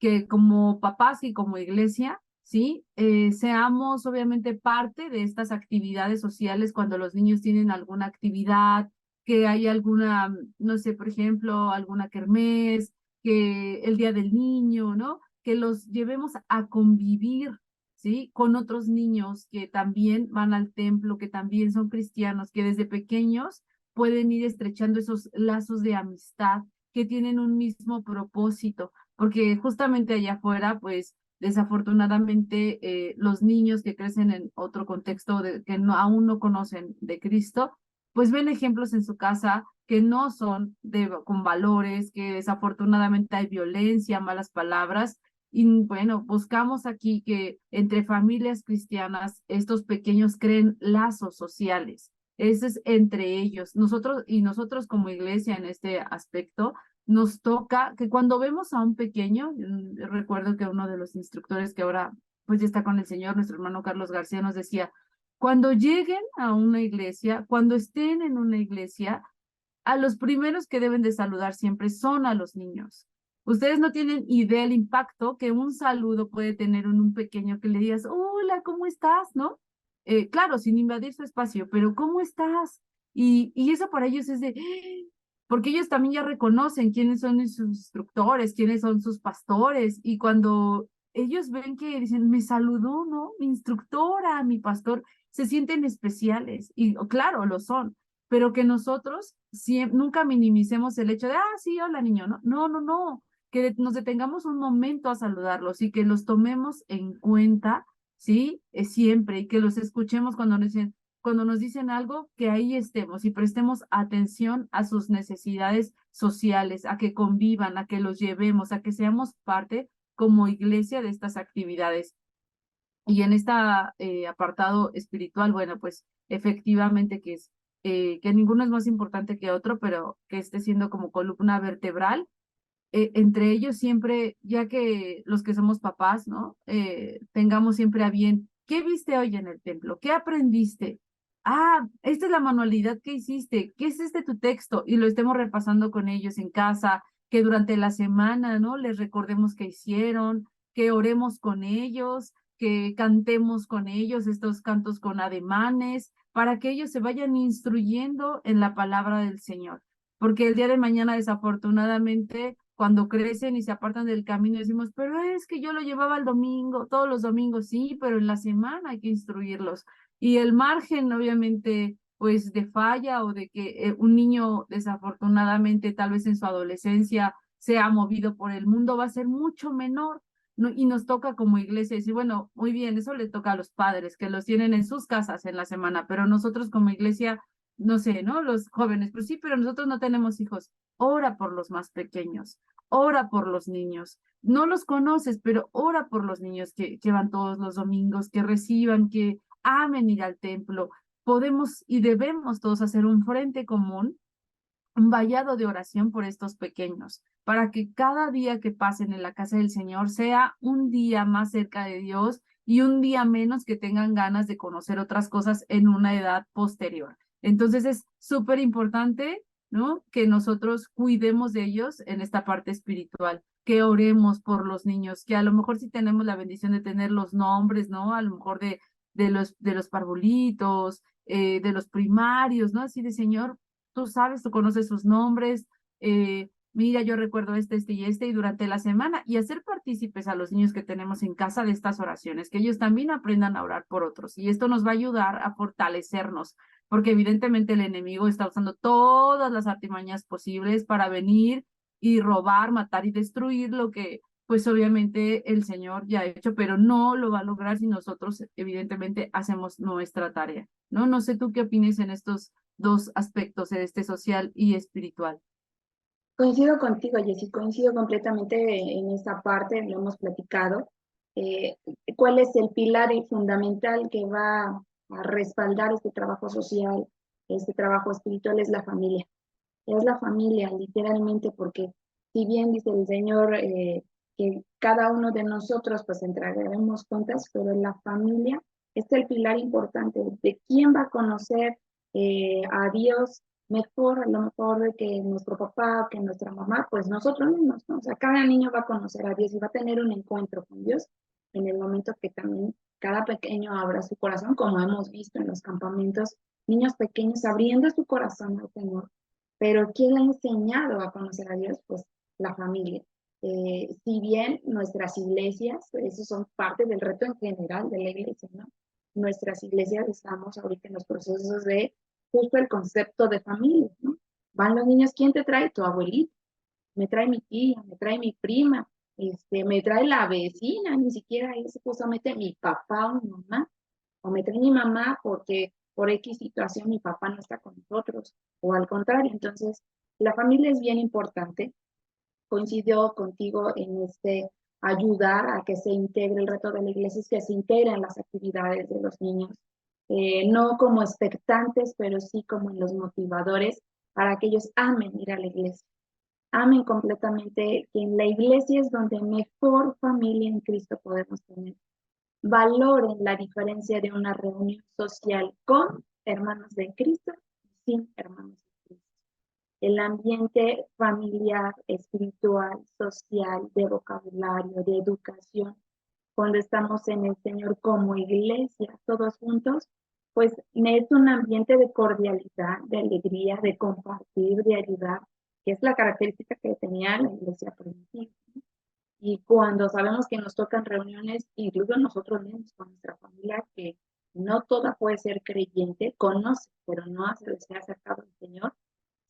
que como papás y como iglesia, ¿sí? Seamos obviamente parte de estas actividades sociales cuando los niños tienen alguna actividad, que hay alguna, no sé, por ejemplo, alguna kermés, que el Día del Niño, ¿no? Que los llevemos a convivir, ¿sí? Con otros niños que también van al templo, que también son cristianos, que desde pequeños pueden ir estrechando esos lazos de amistad, que tienen un mismo propósito, porque justamente allá afuera, pues desafortunadamente, los niños que crecen en otro contexto que no, aún no conocen de Cristo, pues ven ejemplos en su casa que no son con valores, que desafortunadamente hay violencia, malas palabras. Y bueno, buscamos aquí que entre familias cristianas estos pequeños creen lazos sociales. Ese es entre ellos. Nosotros como iglesia en este aspecto, nos toca que cuando vemos a un pequeño, recuerdo que uno de los instructores que ahora pues ya está con el Señor, nuestro hermano Carlos García, nos decía, cuando lleguen a una iglesia, cuando estén en una iglesia, a los primeros que deben de saludar siempre son a los niños. Ustedes no tienen idea del impacto que un saludo puede tener en un pequeño que le digas, hola, ¿cómo estás? ¿No? Claro, sin invadir su espacio, pero ¿cómo estás? Y eso para ellos es de, porque ellos también ya reconocen quiénes son sus instructores, quiénes son sus pastores, y cuando ellos ven que dicen, me saludó, ¿no? Mi instructora, mi pastor, se sienten especiales, y claro, lo son, pero que nosotros nunca minimicemos el hecho de, sí, hola niño, no, no, no, no, que nos detengamos un momento a saludarlos y que los tomemos en cuenta, ¿sí? Siempre, y que los escuchemos cuando nos dicen algo, que ahí estemos y prestemos atención a sus necesidades sociales, a que convivan, a que los llevemos, a que seamos parte como iglesia de estas actividades. Y en este apartado espiritual, bueno, pues efectivamente que ninguno es más importante que otro, pero que esté siendo como columna vertebral. Entre ellos siempre, ya que los que somos papás, ¿no? Tengamos siempre a bien, ¿qué viste hoy en el templo? ¿Qué aprendiste? Esta es la manualidad que hiciste, ¿qué es este tu texto? Y lo estemos repasando con ellos en casa, que durante la semana, ¿no? Les recordemos qué hicieron, que oremos con ellos, que cantemos con ellos estos cantos con ademanes, para que ellos se vayan instruyendo en la palabra del Señor. Porque el día de mañana, desafortunadamente, cuando crecen y se apartan del camino, decimos, pero es que yo lo llevaba el domingo, todos los domingos, sí, pero en la semana hay que instruirlos. Y el margen, obviamente, pues de falla o de que un niño desafortunadamente tal vez en su adolescencia sea movido por el mundo va a ser mucho menor, ¿no? Y nos toca como iglesia decir, bueno, muy bien, eso le toca a los padres que los tienen en sus casas en la semana, pero nosotros como iglesia, no sé, ¿no? Los jóvenes, pues sí, pero nosotros no tenemos hijos. Ora por los más pequeños, ora por los niños. No los conoces, pero ora por los niños que van todos los domingos, que reciban, que amen ir al templo. Podemos y debemos todos hacer un frente común, un vallado de oración por estos pequeños, para que cada día que pasen en la casa del Señor sea un día más cerca de Dios y un día menos que tengan ganas de conocer otras cosas en una edad posterior. Entonces es súper importante, ¿no? Que nosotros cuidemos de ellos en esta parte espiritual, que oremos por los niños, que a lo mejor sí tenemos la bendición de tener los nombres, ¿no? A lo mejor de los parvulitos, de los primarios, ¿no? Así de Señor, tú sabes, tú conoces sus nombres, mira, yo recuerdo y durante la semana, y hacer partícipes a los niños que tenemos en casa de estas oraciones, que ellos también aprendan a orar por otros, y esto nos va a ayudar a fortalecernos, porque evidentemente el enemigo está usando todas las artimañas posibles para venir y robar, matar y destruir lo que pues obviamente el Señor ya ha hecho, pero no lo va a lograr si nosotros evidentemente hacemos nuestra tarea, ¿no? No sé tú qué opines en estos dos aspectos, social y espiritual. Coincido contigo, Jessy, coincido completamente en esta parte, lo hemos platicado. Eh, ¿Cuál es el pilar y fundamental que va a respaldar este trabajo social, este trabajo espiritual? Es la familia. Es la familia, literalmente, porque si bien dice el Señor que cada uno de nosotros pues entregaremos cuentas, pero la familia es el pilar importante de quién va a conocer a Dios mejor, a lo mejor de que nuestro papá, que nuestra mamá, pues nosotros mismos, ¿no? O sea, cada niño va a conocer a Dios y va a tener un encuentro con Dios en el momento que también cada pequeño abra su corazón, como hemos visto en los campamentos, niños pequeños abriendo su corazón al Señor. Pero ¿quién le ha enseñado a conocer a Dios? Pues la familia. Si bien nuestras iglesias, esos son parte del reto en general de la iglesia, ¿no? Nuestras iglesias estamos ahorita en los procesos de justo el concepto de familia, ¿no? Van los niños, ¿quién te trae? Tu abuelito, me trae mi tía, me trae mi prima, me trae la vecina, ni siquiera es justamente mi papá o mi mamá, o me trae mi mamá porque por X situación mi papá no está con nosotros, o al contrario. Entonces, la familia es bien importante. Coincidió contigo en ayudar a que se integre el reto de la iglesia, es que se integren las actividades de los niños, no como expectantes, pero sí como en los motivadores para que ellos amen ir a la iglesia, amen completamente que en la iglesia es donde mejor familia en Cristo podemos tener. Valoren la diferencia de una reunión social con hermanos de Cristo y sin hermanos de Cristo. El ambiente familiar, espiritual, social, de vocabulario, de educación, cuando estamos en el Señor como iglesia, todos juntos, pues es un ambiente de cordialidad, de alegría, de compartir, de ayudar, que es la característica que tenía la iglesia primitiva. Y cuando sabemos que nos tocan reuniones, incluso nosotros mismos con nuestra familia, que no toda puede ser creyente, conoce, pero no se ha acercado al Señor,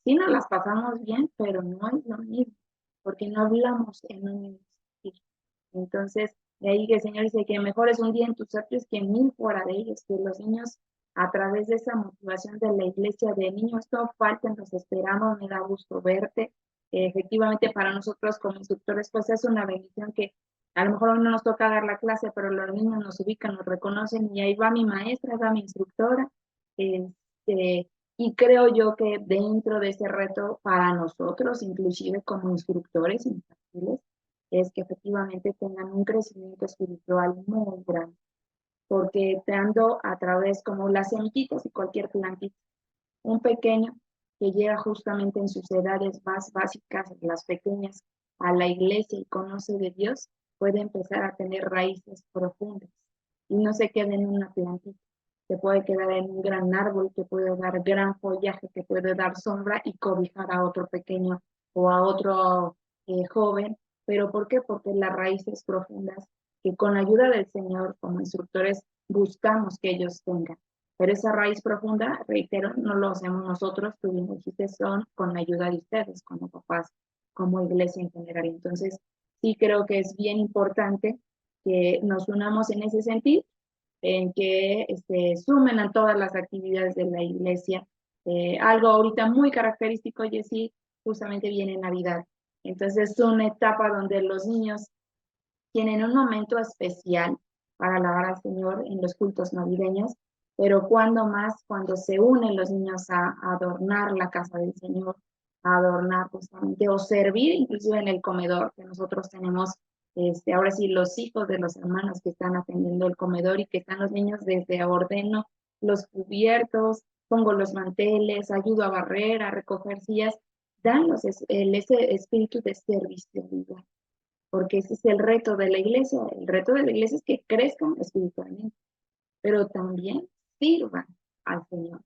sí nos las pasamos bien, pero no es lo mismo, porque no hablamos en un mismo sentido. Entonces, de ahí que el Señor dice que mejor es un día en tus atrios que mil fuera de ellos, que los niños, a través de esa motivación de la iglesia, de niños, no falten, los esperamos, me da gusto verte. Efectivamente, para nosotros como instructores, pues es una bendición que a lo mejor hoy no nos toca dar la clase, pero los niños nos ubican, nos reconocen y ahí va mi maestra, va mi instructora. Este, y creo yo que dentro de ese reto para nosotros, inclusive como instructores infantiles, es que efectivamente tengan un crecimiento espiritual muy grande, porque te ando a través como las semillitas y cualquier plantita, un pequeño que llega justamente en sus edades más básicas, las pequeñas, a la iglesia y conoce de Dios, puede empezar a tener raíces profundas y no se queda en una plantita, se puede quedar en un gran árbol que puede dar gran follaje, que puede dar sombra y cobijar a otro pequeño o a otro joven. ¿Pero por qué? Porque las raíces profundas que con ayuda del Señor como instructores buscamos que ellos tengan. Pero esa raíz profunda, reitero, no lo hacemos nosotros, tú bien dijiste, son con la ayuda de ustedes, como papás, como iglesia en general. Entonces, sí creo que es bien importante que nos unamos en ese sentido, en que sumen a todas las actividades de la iglesia. Algo ahorita muy característico, Jessy, justamente viene Navidad. Entonces, es una etapa donde los niños tienen un momento especial para alabar al Señor en los cultos navideños, pero cuando más, cuando se unen los niños a adornar la casa del Señor, a adornar justamente o servir inclusive en el comedor que nosotros tenemos, ahora sí, los hijos de los hermanos que están atendiendo el comedor y que están los niños desde ordeno los cubiertos, pongo los manteles, ayudo a barrer, a recoger sillas, dan ese espíritu de servicialidad, porque ese es el reto de la iglesia. El reto de la iglesia es que crezcan espiritualmente, pero también sirvan al Señor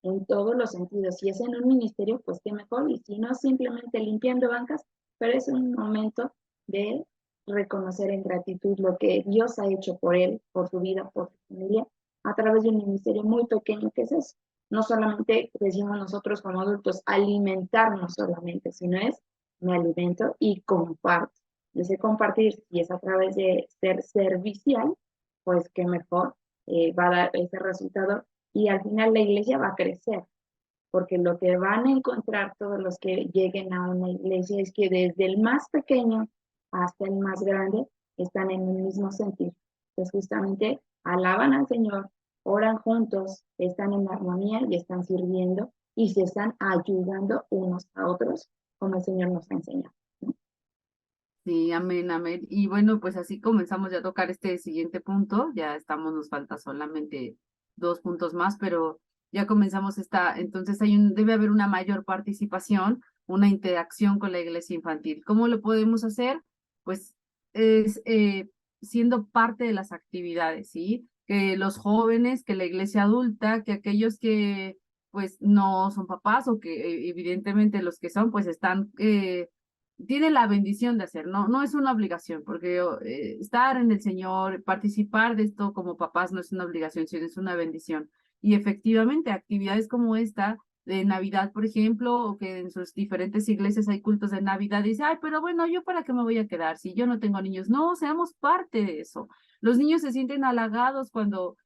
en todos los sentidos. Si es en un ministerio, pues qué mejor, y si no, simplemente limpiando bancas, pero es un momento de reconocer en gratitud lo que Dios ha hecho por él, por su vida, por su familia, a través de un ministerio muy pequeño que es eso. No solamente decimos nosotros como adultos alimentarnos solamente, sino es me alimento y comparto. Ese compartir, si es a través de ser servicial, pues qué mejor, va a dar ese resultado y al final la iglesia va a crecer, porque lo que van a encontrar todos los que lleguen a una iglesia es que desde el más pequeño hasta el más grande están en el mismo sentido. Pues justamente alaban al Señor, oran juntos, están en armonía y están sirviendo y se están ayudando unos a otros como el Señor nos ha enseñado, ¿no? Sí, amén, amén. Y bueno, pues así comenzamos ya a tocar este siguiente punto. Ya estamos, nos falta solamente 2 puntos más, pero ya comenzamos entonces debe haber una mayor participación, una interacción con la iglesia infantil. ¿Cómo lo podemos hacer? Pues es siendo parte de las actividades, ¿sí? Que los jóvenes, que la iglesia adulta, que aquellos que pues no son papás o que evidentemente los que son pues están, tienen la bendición de hacer, ¿no? No es una obligación, porque estar en el Señor, participar de esto como papás no es una obligación, sino es una bendición. Y efectivamente, actividades como esta de Navidad, por ejemplo, o que en sus diferentes iglesias hay cultos de Navidad, dice, ay, pero bueno, ¿yo para qué me voy a quedar si yo no tengo niños? No, seamos parte de eso. Los niños se sienten halagados cuando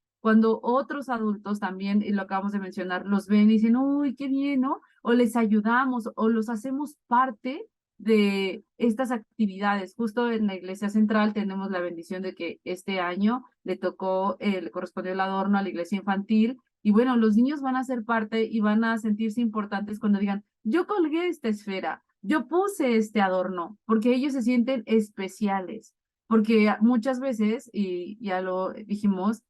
otros adultos también, y lo acabamos de mencionar, los ven y dicen, uy, qué bien, ¿no? O les ayudamos o los hacemos parte de estas actividades. Justo en la iglesia central tenemos la bendición de que este año le tocó, le correspondió el adorno a la iglesia infantil. Y bueno, los niños van a ser parte y van a sentirse importantes cuando digan, yo colgué esta esfera, yo puse este adorno, porque ellos se sienten especiales, porque muchas veces, y ya lo dijimos,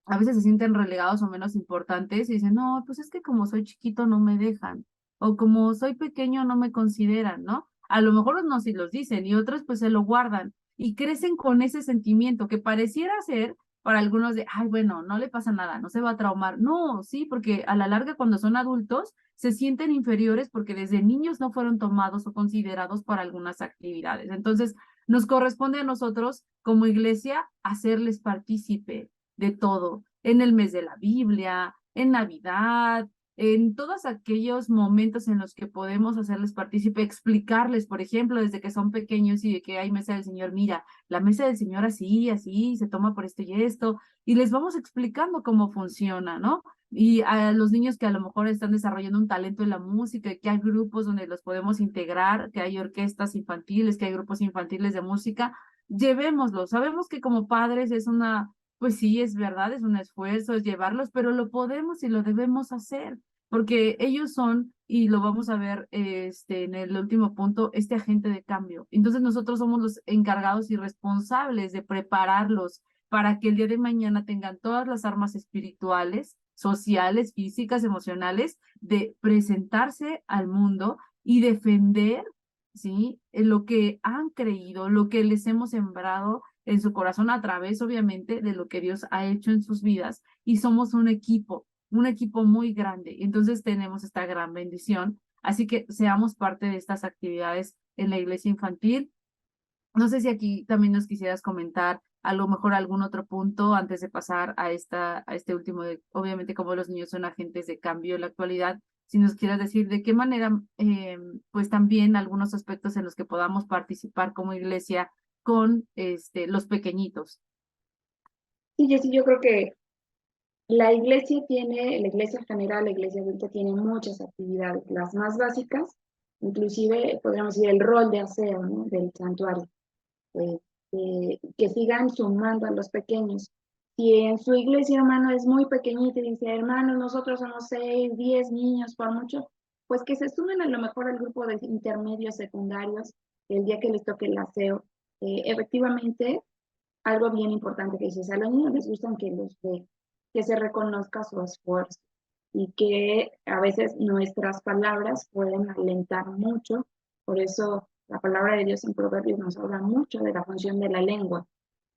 a veces se sienten relegados o menos importantes y dicen, no, pues es que como soy chiquito no me dejan, o como soy pequeño no me consideran, ¿no? A lo mejor no si los dicen y otros pues se lo guardan y crecen con ese sentimiento que pareciera ser para algunos de, ay, bueno, no le pasa nada, no se va a traumar. No, sí, porque a la larga cuando son adultos se sienten inferiores porque desde niños no fueron tomados o considerados para algunas actividades. Entonces, nos corresponde a nosotros como iglesia hacerles partícipe de todo, en el mes de la Biblia, en Navidad, en todos aquellos momentos en los que podemos hacerles partícipe, explicarles, por ejemplo, desde que son pequeños y de que hay mesa del Señor, mira, la mesa del Señor así, así, se toma por esto y esto, y les vamos explicando cómo funciona, ¿no? Y a los niños que a lo mejor están desarrollando un talento en la música, que hay grupos donde los podemos integrar, que hay orquestas infantiles, que hay grupos infantiles de música, llevémoslos. Sabemos que como padres es una, pues sí, es verdad, es un esfuerzo, es llevarlos, pero lo podemos y lo debemos hacer, porque ellos son, y lo vamos a ver en el último punto, este agente de cambio. Entonces nosotros somos los encargados y responsables de prepararlos para que el día de mañana tengan todas las armas espirituales, sociales, físicas, emocionales, de presentarse al mundo y defender, ¿sí? Lo que han creído, lo que les hemos sembrado en su corazón a través, obviamente, de lo que Dios ha hecho en sus vidas. Y somos un equipo muy grande. Entonces tenemos esta gran bendición. Así que seamos parte de estas actividades en la iglesia infantil. No sé si aquí también nos quisieras comentar a lo mejor algún otro punto antes de pasar a este último, obviamente como los niños son agentes de cambio en la actualidad, si nos quieras decir de qué manera, pues también algunos aspectos en los que podamos participar como iglesia con los pequeñitos. Sí, Jessy, yo creo que la iglesia tiene, la iglesia general, la iglesia adulta tiene muchas actividades, las más básicas, inclusive podríamos decir el rol de aseo, ¿no? Del santuario, eh, que sigan sumando a los pequeños. Si en su iglesia, hermano, es muy pequeñita y dice, hermanos, nosotros somos 6, 10 niños por mucho, pues que se sumen a lo mejor al grupo de intermedios secundarios el día que les toque el aseo. Efectivamente, algo bien importante que dices, a los niños les gustan que los ve, que se reconozca su esfuerzo y que a veces nuestras palabras pueden alentar mucho. Por eso la palabra de Dios en Proverbios nos habla mucho de la función de la lengua.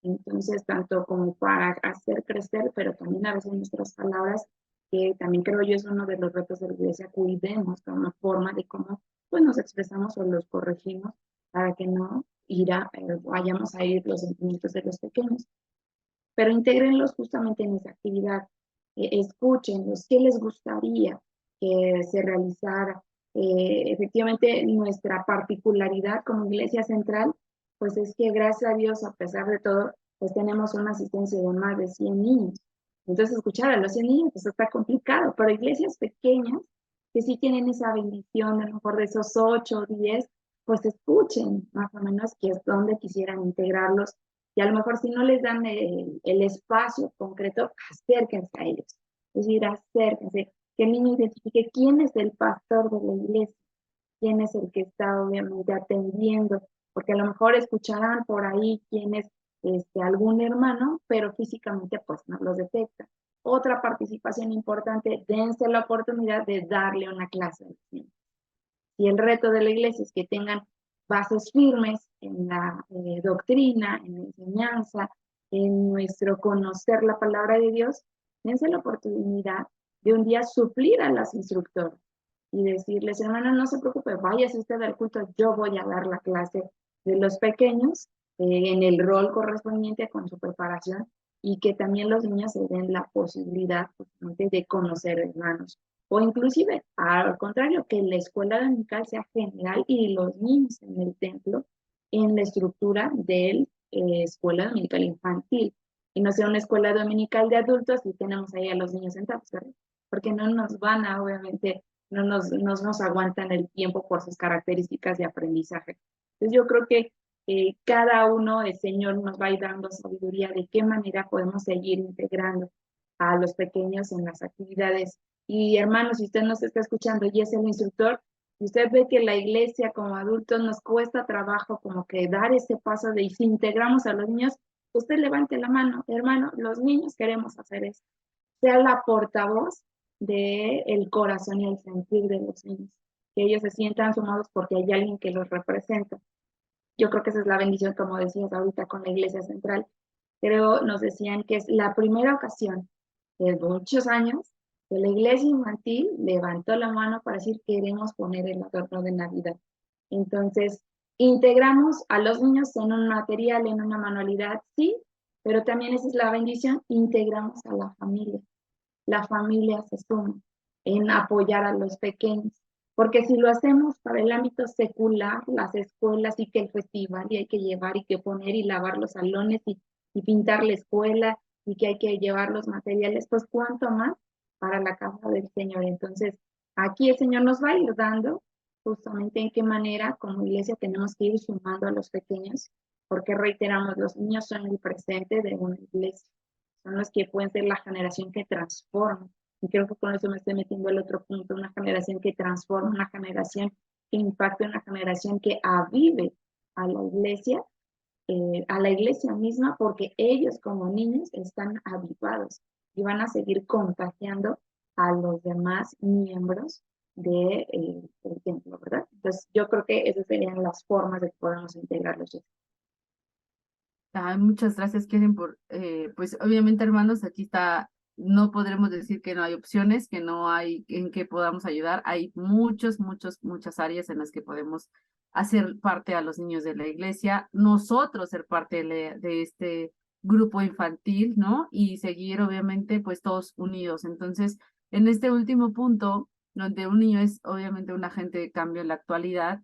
Entonces, tanto como para hacer crecer, pero también a veces nuestras palabras, que también creo yo es uno de los retos de la iglesia, cuidemos la forma de cómo pues, nos expresamos o los corregimos para que no vayamos a ir los sentimientos de los pequeños, pero intégrenlos justamente en esa actividad, escúchenlos, qué les gustaría que se realizara. Efectivamente, nuestra particularidad como iglesia central, pues es que gracias a Dios, a pesar de todo, pues tenemos una asistencia de más de 100 niños. Entonces, escuchar a los 100 niños, pues está complicado, pero iglesias pequeñas que sí tienen esa bendición, a lo mejor de esos 8 o 10, pues escuchen más o menos que es donde quisieran integrarlos y a lo mejor si no les dan el espacio concreto, acérquense a ellos. Es decir, acérquense, que el niño identifique quién es el pastor de la iglesia, quién es el que está obviamente atendiendo, porque a lo mejor escucharán por ahí quién es algún hermano, pero físicamente pues no los detecta. Otra participación importante, dense la oportunidad de darle una clase a los niños. Y el reto de la iglesia es que tengan bases firmes en la doctrina, en la enseñanza, en nuestro conocer la palabra de Dios, dense la oportunidad de un día suplir a las instructoras y decirles, hermana, no se preocupe, váyase usted al culto, yo voy a dar la clase de los pequeños en el rol correspondiente con su preparación y que también los niños se den la posibilidad justamente de conocer hermanos. O inclusive, al contrario, que la escuela dominical sea general y los niños en el templo en la estructura de escuela dominical infantil y no sea una escuela dominical de adultos y tenemos ahí a los niños sentados, ¿verdad? Porque no nos van a, obviamente, no nos aguantan el tiempo por sus características de aprendizaje. Entonces yo creo que cada uno, el Señor nos va a ir dando sabiduría de qué manera podemos seguir integrando a los pequeños en las actividades. Y hermanos, si usted nos está escuchando y es el instructor, y usted ve que la iglesia como adultos nos cuesta trabajo como que dar ese paso de y si integramos a los niños, usted levante la mano, hermano, los niños queremos hacer eso. Sea la portavoz del corazón y el sentir de los niños, que ellos se sientan sumados porque hay alguien que los representa. Yo creo que esa es la bendición, como decías ahorita con la iglesia central. Creo, nos decían que es la primera ocasión de muchos años que la iglesia infantil levantó la mano para decir queremos poner el adorno de Navidad. Entonces, integramos a los niños en un material, en una manualidad, sí, pero también esa es la bendición, integramos a la familia. La familia se suma en apoyar a los pequeños. Porque si lo hacemos para el ámbito secular, las escuelas y que el festival y hay que llevar y que poner y lavar los salones y pintar la escuela y que hay que llevar los materiales, pues cuánto más para la casa del Señor. Entonces, aquí el Señor nos va a ir dando justamente en qué manera como iglesia tenemos que ir sumando a los pequeños, porque reiteramos, los niños son el presente de una iglesia, son los que pueden ser la generación que transforma. Y creo que con eso me estoy metiendo al otro punto, una generación que transforma, una generación que impacta, una generación que avive a la iglesia misma, porque ellos como niños están avivados y van a seguir contagiando a los demás miembros del templo, ¿verdad? Entonces, yo creo que esas serían las formas de que podamos integrarlos. Ay, muchas gracias, Keren, por, pues obviamente, hermanos, aquí está, no podremos decir que no hay opciones, que no hay en que podamos ayudar. Hay muchas áreas en las que podemos hacer parte a los niños de la iglesia, nosotros ser parte de este grupo infantil, ¿no? Y seguir, obviamente, pues todos unidos. Entonces, en este último punto, donde un niño es obviamente un agente de cambio en la actualidad,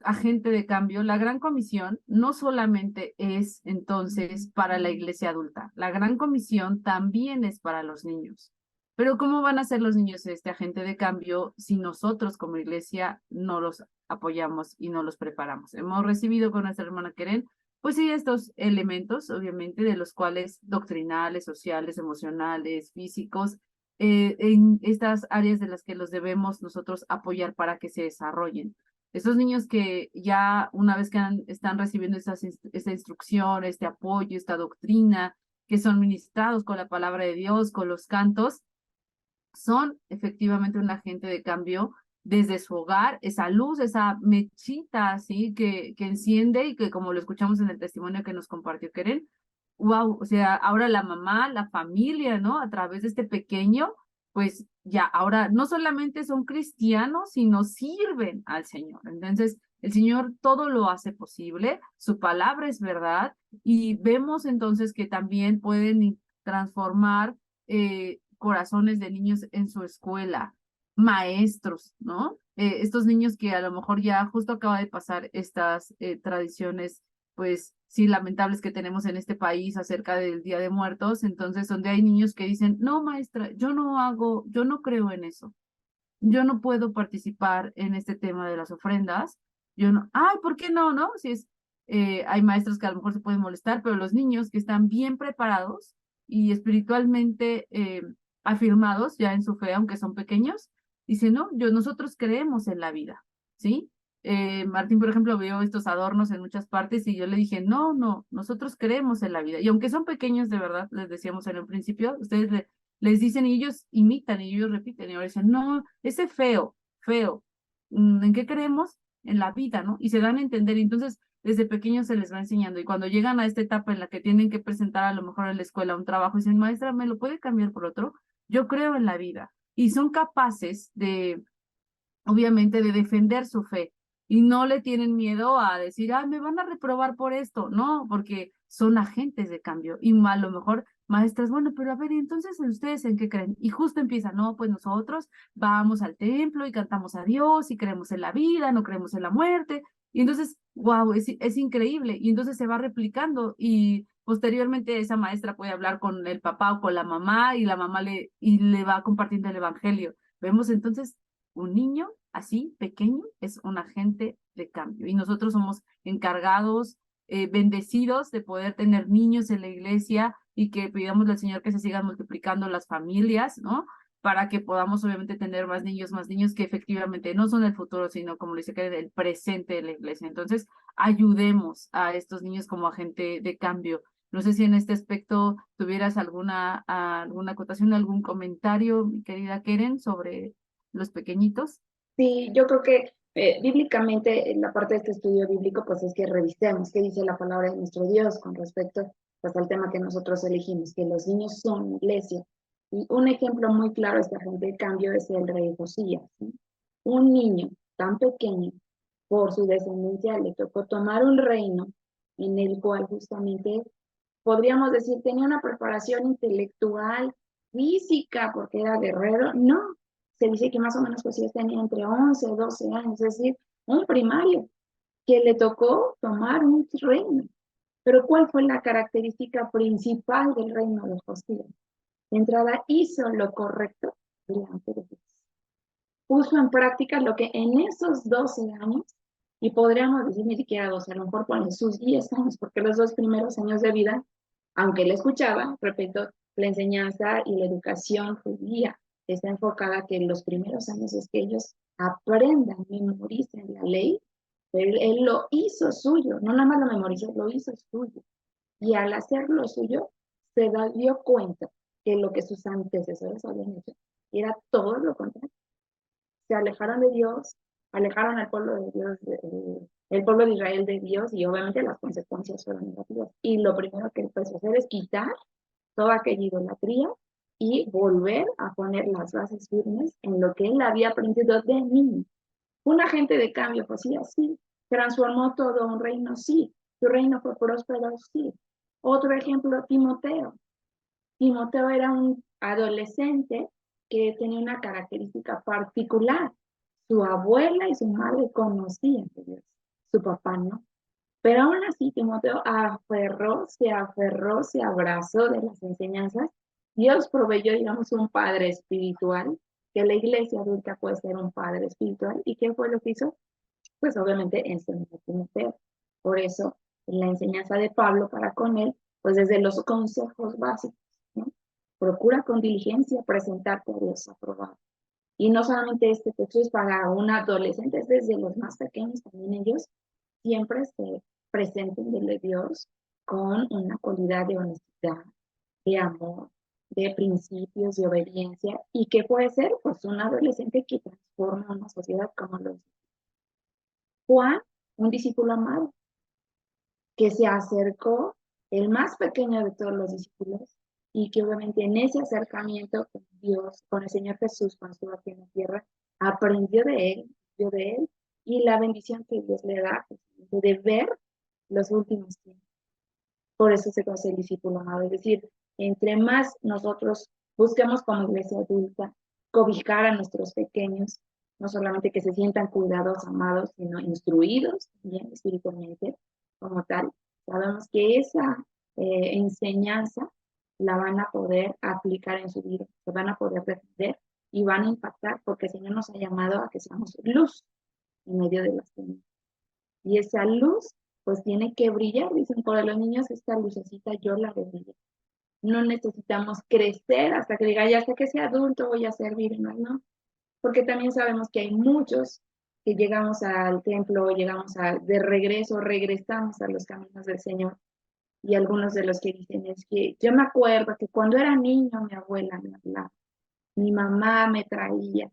agente de cambio, la Gran Comisión no solamente es entonces para la iglesia adulta, la Gran Comisión también es para los niños. Pero ¿cómo van a ser los niños este agente de cambio si nosotros como iglesia no los apoyamos y no los preparamos? Hemos recibido con nuestra hermana Keren, pues sí, estos elementos, obviamente, de los cuales doctrinales, sociales, emocionales, físicos, en estas áreas de las que los debemos nosotros apoyar para que se desarrollen. Estos niños que ya una vez que están recibiendo esta instrucción, este apoyo, esta doctrina, que son ministrados con la palabra de Dios, con los cantos, son efectivamente un agente de cambio desde su hogar, esa luz, esa mechita así que enciende y que como lo escuchamos en el testimonio que nos compartió Keren, wow, o sea, ahora la mamá, la familia, ¿no? A través de este pequeño, pues ya, ahora no solamente son cristianos, sino sirven al Señor. Entonces, el Señor todo lo hace posible, su palabra es verdad, y vemos entonces que también pueden transformar corazones de niños en su escuela, maestros, ¿no? Estos niños que a lo mejor ya justo acaba de pasar estas tradiciones pues sí, lamentables que tenemos en este país acerca del Día de Muertos, entonces donde hay niños que dicen, no, maestra, yo no creo en eso, yo no puedo participar en este tema de las ofrendas, yo no, ay, ¿por qué no, no? Si es, hay maestros que a lo mejor se pueden molestar, pero los niños que están bien preparados y espiritualmente afirmados ya en su fe, aunque son pequeños, dicen, no, nosotros creemos en la vida, ¿sí? Martín, por ejemplo, veo estos adornos en muchas partes y yo le dije, no, no, nosotros creemos en la vida. Y aunque son pequeños, de verdad, les decíamos en un principio, ustedes les dicen y ellos imitan y ellos repiten y ahora dicen, no, ese feo, feo. ¿En qué creemos? en la vida, ¿no? Y se dan a entender, entonces desde pequeños se les va enseñando y cuando llegan a esta etapa en la que tienen que presentar a lo mejor en la escuela un trabajo, dicen, maestra, ¿me lo puede cambiar por otro? Yo creo en la vida y son capaces de, obviamente, de defender su fe y no le tienen miedo a decir, ah, me van a reprobar por esto, no, porque son agentes de cambio y a lo mejor maestras, bueno, pero a ver, ¿y entonces ustedes en qué creen? Y justo empiezan, no, pues nosotros vamos al templo y cantamos a Dios y creemos en la vida, no creemos en la muerte. Y entonces, wow, es increíble. Y entonces se va replicando y posteriormente esa maestra puede hablar con el papá o con la mamá y la mamá le va compartiendo el evangelio. Vemos entonces un niño así pequeño es un agente de cambio y nosotros somos encargados, bendecidos de poder tener niños en la iglesia y que pidamos al Señor que se sigan multiplicando las familias, ¿no? Para que podamos obviamente tener más niños que efectivamente no son el futuro, sino como le dice que el presente de la iglesia. Entonces, ayudemos a estos niños como agente de cambio. No sé si en este aspecto tuvieras alguna acotación, algún comentario, mi querida Keren, sobre los pequeñitos. Sí, yo creo que bíblicamente, en la parte de este estudio bíblico, pues es que revisemos qué dice la palabra de nuestro Dios con respecto pues, al tema que nosotros elegimos, que los niños son iglesia. Y un ejemplo muy claro de este agente de cambio es el rey Josías, ¿sí? Un niño tan pequeño, por su descendencia, le tocó tomar un reino en el cual justamente, podríamos decir, tenía una preparación intelectual, física, porque era guerrero. No, se dice que más o menos Josías tenía entre 11 y 12 años, es decir, un primario, que le tocó tomar un reino. Pero ¿cuál fue la característica principal del reino de Josías? De entrada, hizo lo correcto delante de Dios. Puso en práctica lo que en esos 12 años, y podríamos decir ni siquiera 12, a lo mejor ponen sus 10 años, porque los 2 primeros años de vida, aunque él escuchaba, repito, la enseñanza y la educación judía está enfocada a que los primeros años es que ellos aprendan, memoricen la ley, pero él lo hizo suyo, no nada más lo memorizó, lo hizo suyo. Y al hacerlo suyo, dio cuenta que lo que sus antecesores habían hecho era todo lo contrario. Se alejaron de Dios, alejaron al pueblo de Dios, el pueblo de Israel de Dios, y obviamente las consecuencias fueron negativas. Y lo primero que empezó a hacer es quitar toda aquella idolatría y volver a poner las bases firmes en lo que él había aprendido de niño. Un agente de cambio, pues sí, así, transformó todo un reino, sí, su reino fue próspero, sí. Otro ejemplo, Timoteo. Timoteo era un adolescente que tenía una característica particular. Su abuela y su madre conocían de Dios, su papá no. Pero aún así, Timoteo se abrazó de las enseñanzas. Dios proveyó, digamos, un padre espiritual, que la iglesia adulta puede ser un padre espiritual. ¿Y qué fue lo que hizo? Pues obviamente enseñó a Timoteo. Por eso, en la enseñanza de Pablo para con él, pues desde los consejos básicos, ¿no? Procura con diligencia presentarte a Dios aprobado. Y no solamente este texto es para un adolescente, es desde los más pequeños también ellos siempre se presenten de Dios con una cualidad de honestidad, de amor, de principios, de obediencia, y que puede ser pues un adolescente que transforma una sociedad como los Juan, un discípulo amado, que se acercó, el más pequeño de todos los discípulos, y que obviamente en ese acercamiento con Dios, con el Señor Jesús, cuando estuvo aquí en la tierra, aprendió de él, y la bendición que Dios le da, de ver los últimos tiempos. Por eso se conoce el discípulo amado, es decir, entre más nosotros busquemos como iglesia adulta cobijar a nuestros pequeños, no solamente que se sientan cuidados, amados, sino instruidos bien espiritualmente como tal, sabemos que esa enseñanza la van a poder aplicar en su vida, se van a poder defender y van a impactar porque el Señor nos ha llamado a que seamos luz en medio de las tinieblas. Y esa luz, pues tiene que brillar. Dicen, por los niños, esta lucecita yo la veo brillar. No necesitamos crecer hasta que diga, ya hasta que sea adulto voy a servir, no. Porque también sabemos que hay muchos que llegamos al templo, de regreso, regresamos a los caminos del Señor. Y algunos de los que dicen es que yo me acuerdo que cuando era niño mi abuela me hablaba, mi mamá me traía,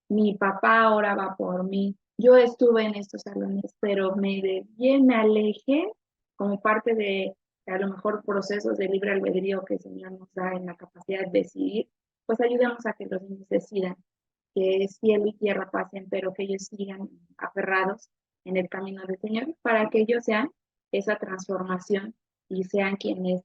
mi papá oraba por mí, yo estuve en estos salones, pero bien me alejé como parte de a lo mejor procesos de libre albedrío que el Señor nos da en la capacidad de decidir, pues ayudemos a que los niños decidan que cielo y tierra pasen, pero que ellos sigan aferrados en el camino del Señor para que ellos sean esa transformación y sean quienes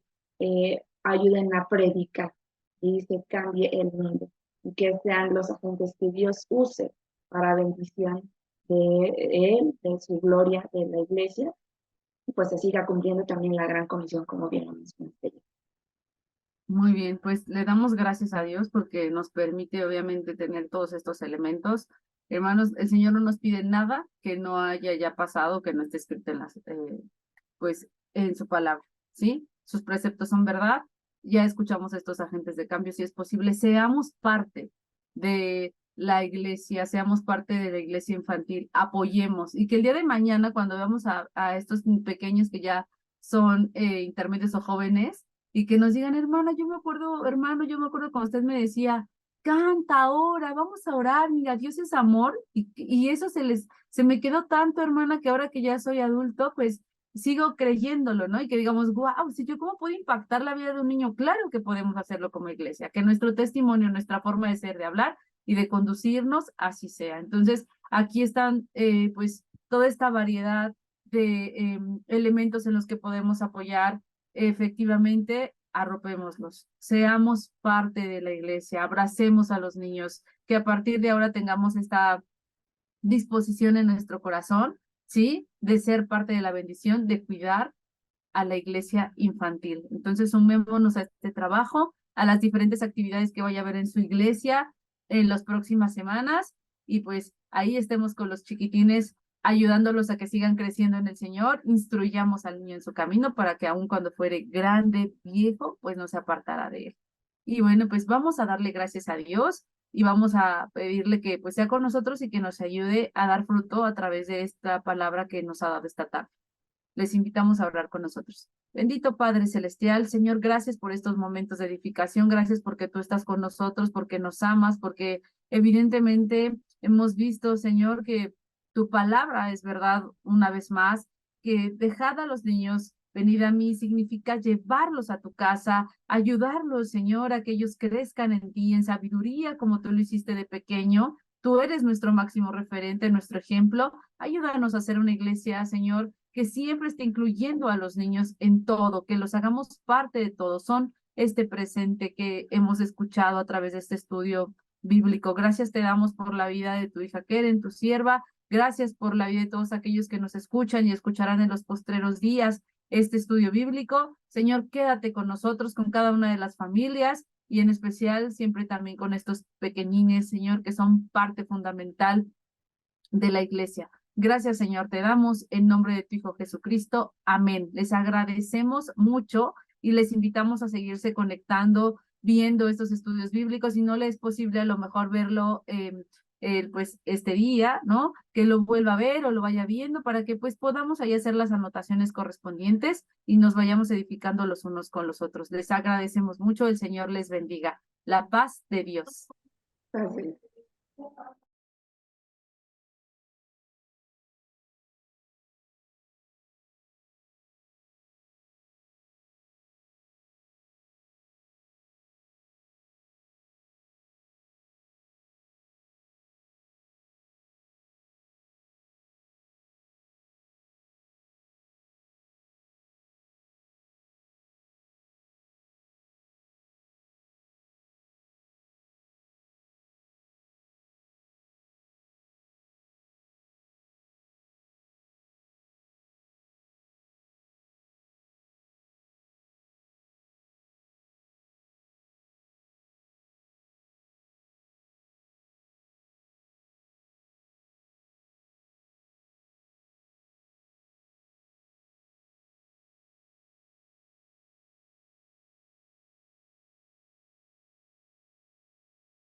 ayuden a predicar y se cambie el mundo y que sean los agentes que Dios use para bendición de Él, de su gloria, de la iglesia, y pues se siga cumpliendo también la gran comisión como bien lo mencionaste. Muy bien, pues le damos gracias a Dios porque nos permite obviamente tener todos estos elementos. Hermanos, el Señor no nos pide nada que no haya ya pasado, que no esté escrito en pues en su palabra, ¿sí? Sus preceptos son verdad. Ya escuchamos a estos agentes de cambio, si es posible, seamos parte de la iglesia, seamos parte de la iglesia infantil, apoyemos y que el día de mañana cuando veamos a estos pequeños que ya son intermedios o jóvenes, y que nos digan, hermana, yo me acuerdo, hermano, yo me acuerdo cuando usted me decía, canta ahora, vamos a orar, mira, Dios es amor, y eso se me quedó tanto, hermana, que ahora que ya soy adulto, pues sigo creyéndolo, ¿no? Y que digamos, wow, si yo cómo puedo impactar la vida de un niño, claro que podemos hacerlo como iglesia, que nuestro testimonio, nuestra forma de ser, de hablar y de conducirnos, así sea. Entonces, aquí están, pues, toda esta variedad de elementos en los que podemos apoyar efectivamente, arropémoslos, seamos parte de la iglesia, abracemos a los niños, que a partir de ahora tengamos esta disposición en nuestro corazón, ¿sí? De ser parte de la bendición, de cuidar a la iglesia infantil. Entonces, sumémonos a este trabajo, a las diferentes actividades que vaya a haber en su iglesia en las próximas semanas y pues ahí estemos con los chiquitines ayudándolos a que sigan creciendo en el Señor, instruyamos al niño en su camino para que aun cuando fuere grande, viejo, pues no se apartará de él. Y bueno, pues vamos a darle gracias a Dios y vamos a pedirle que pues sea con nosotros y que nos ayude a dar fruto a través de esta palabra que nos ha dado esta tarde. Les invitamos a orar con nosotros. Bendito Padre Celestial, Señor, gracias por estos momentos de edificación, gracias porque tú estás con nosotros, porque nos amas, porque evidentemente hemos visto, Señor, que tu palabra es verdad una vez más, que dejad a los niños, venid a mí, significa llevarlos a tu casa, ayudarlos, Señor, a que ellos crezcan en ti, en sabiduría, como tú lo hiciste de pequeño. Tú eres nuestro máximo referente, nuestro ejemplo. Ayúdanos a ser una iglesia, Señor, que siempre esté incluyendo a los niños en todo, que los hagamos parte de todo. Son este presente que hemos escuchado a través de este estudio bíblico. Gracias te damos por la vida de tu hija Keren, tu sierva. Gracias por la vida de todos aquellos que nos escuchan y escucharán en los postreros días este estudio bíblico. Señor, quédate con nosotros, con cada una de las familias y en especial siempre también con estos pequeñines, Señor, que son parte fundamental de la iglesia. Gracias, Señor, te damos en nombre de tu Hijo Jesucristo. Amén. Les agradecemos mucho y les invitamos a seguirse conectando, viendo estos estudios bíblicos. Si no le es posible a lo mejor verlo pues este día, ¿no? Que lo vuelva a ver o lo vaya viendo para que pues podamos ahí hacer las anotaciones correspondientes y nos vayamos edificando los unos con los otros. Les agradecemos mucho. El Señor les bendiga. La paz de Dios. Así.